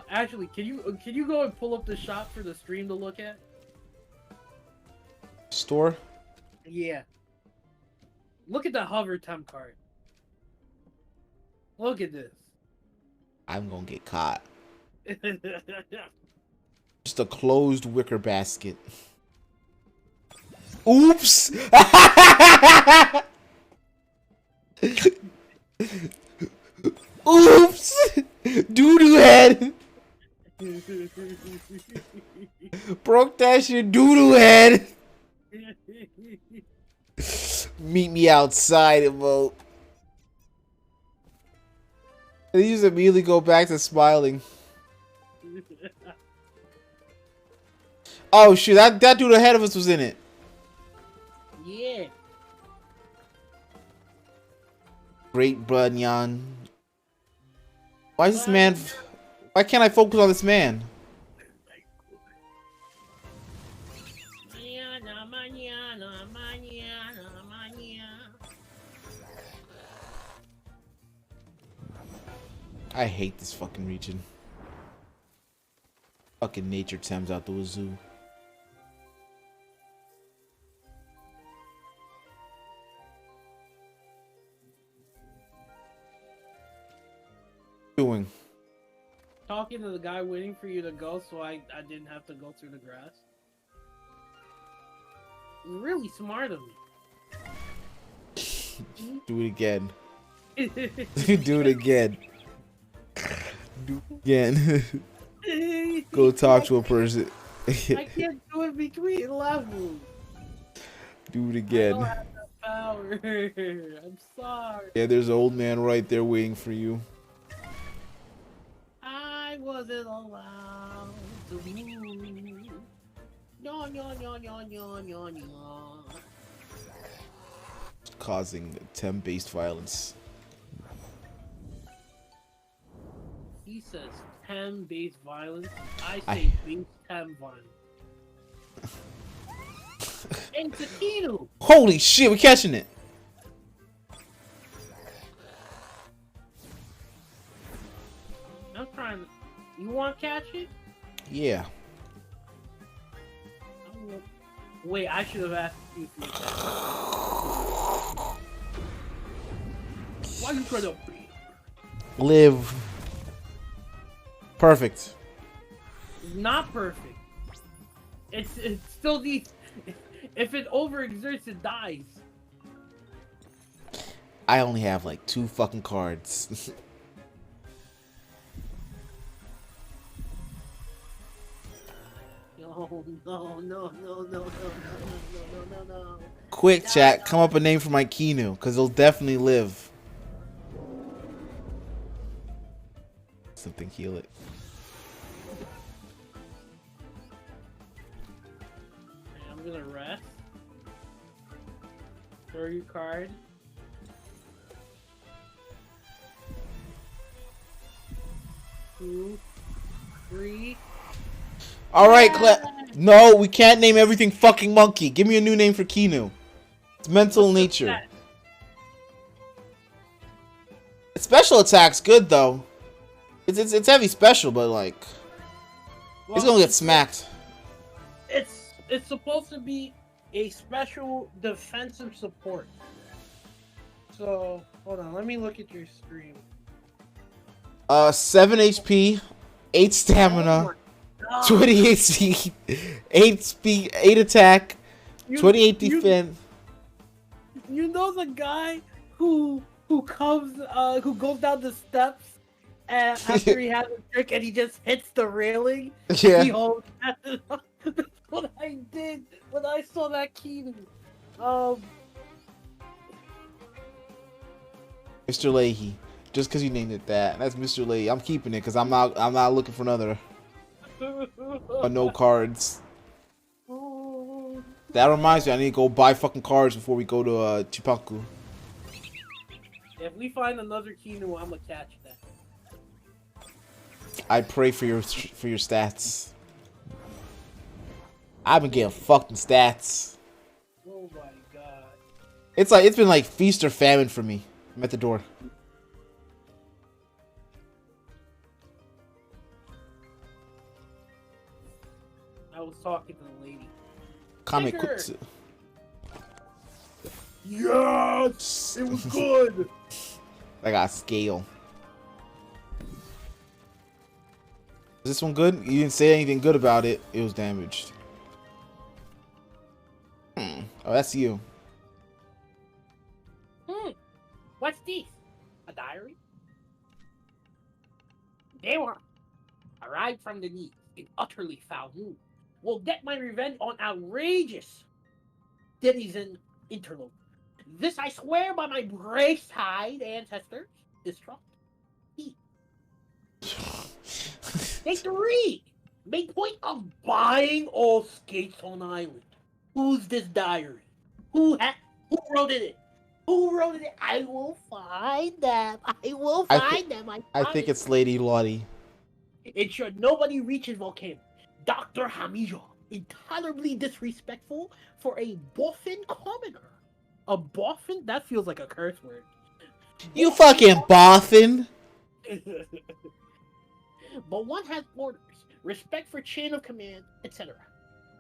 Actually, can you go and pull up the shop for the stream to look at? Store? Yeah. Look at the hover temp card. Look at this. I'm gonna get caught. Just a closed wicker basket. Oops! Oops! doo-doo head. Broke that shit, doo-doo head. Meet me outside, emote. And he just immediately go back to smiling. Oh shit, that dude ahead of us was in it. Yeah. Great Bunyan. Why is this man... Why can't I focus on this man? Mañana, mañana, mañana, mañana. I hate this fucking region. Fucking nature Thames out the wazoo. Doing? Talking to the guy waiting for you to go, so I didn't have to go through the grass. Really smart of me. Do it again. Do it again. Do it again. Go talk to a person. I can't do it between levels. Do it I again. don't have that power. I'm sorry. Yeah, there's an old man right there waiting for you. I wasn't allowed to move. No, no, no, no, no, no, no. Causing Tem-based violence. He says Tem-based violence. I say base Tem violence. And Taquito! Holy shit, we're catching it. I'm trying to... You want to catch it? Yeah. Wait, I should have asked you if you catch it. Why you trying to be? Live. Perfect. Not perfect. It's still the... If it overexerts, it dies. I only have like 2 fucking cards. No, no, no, no, no, no, no, no. Quick, chat, come up a name for my Kinu, because he'll definitely live. Something heal it. I'm gonna rest. Throw your card. Two, three. Alright, no, we can't name everything fucking monkey. Give me a new name for Kinu. It's mental nature. Special attack's good though. It's heavy special, but like, he's gonna get smacked. It's supposed to be a special defensive support. So hold on, let me look at your stream. 7 HP, 8 stamina, 28 speed, 8 speed, 8 attack, 28 defense. You know the guy who goes down the steps and after he has a trick and he just hits the railing? Yeah. He holds that's what I did when I saw that key. Mr. Leahy. Just because you named it that. That's Mr. Leahy. I'm keeping it because I'm not looking for another. No cards. That reminds me, I need to go buy fucking cards before we go to Chipaku. If we find another Kinu, I'm gonna catch that. I pray for your stats. I've been getting fucking stats. Oh my god. It's been like feast or famine for me. I'm at the door. I was talking to the lady. Comic Sticker! Kutsu. Yes! It was good! I got a scale. Is this one good? You didn't say anything good about it. It was damaged. Oh, that's you. What's this? A diary? They were arrived from the East in utterly foul mood. Will get my revenge on outrageous citizen interloper. This I swear by my brace-hide ancestors. Distrust. Day 3. Make point of buying all skates on island. Who's this diary? Who wrote it? Who wrote it? I will find them. I will find them. I think it's Lady Lottie. Ensure nobody reaches volcano. Dr. Hamijo, intolerably disrespectful for a boffin commoner. A boffin? That feels like a curse word. You fucking boffin. But one has orders, respect for chain of command, etc.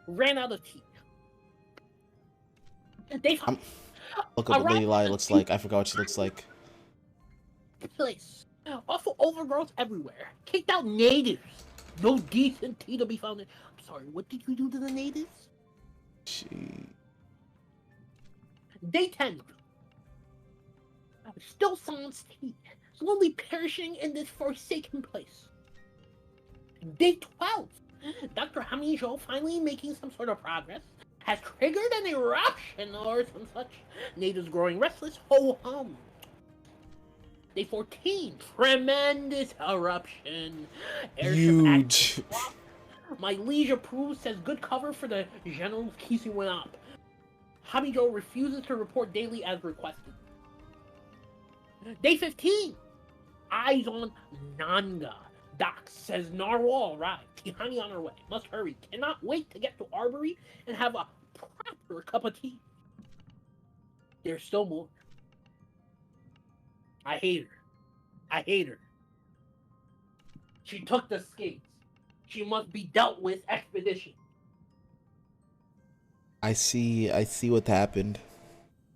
Ran out of tea. They Look at what Lady Lottie looks like. I forgot what she looks like. place. Awful overgrowth everywhere. Kicked out natives. No decent tea to be found in. I'm sorry, what did you do to the natives? Day 10. Still sans tea. Slowly perishing in this forsaken place. Day 12. Dr. Hamijo finally making some sort of progress. Has triggered an eruption or some such. Natives growing restless. Ho-hum. Day 14. Tremendous eruption. Huge. My liege approves, says good cover for the general's keeping went up. Hamijo refuses to report daily as requested. Day 15. Eyes on Nanga. Doc says Narwhal arrived. Tihani on her way. Must hurry. Cannot wait to get to Arbory and have a proper cup of tea. There's still more. I hate her. I hate her. She took the skates. She must be dealt with expedition. I see what happened.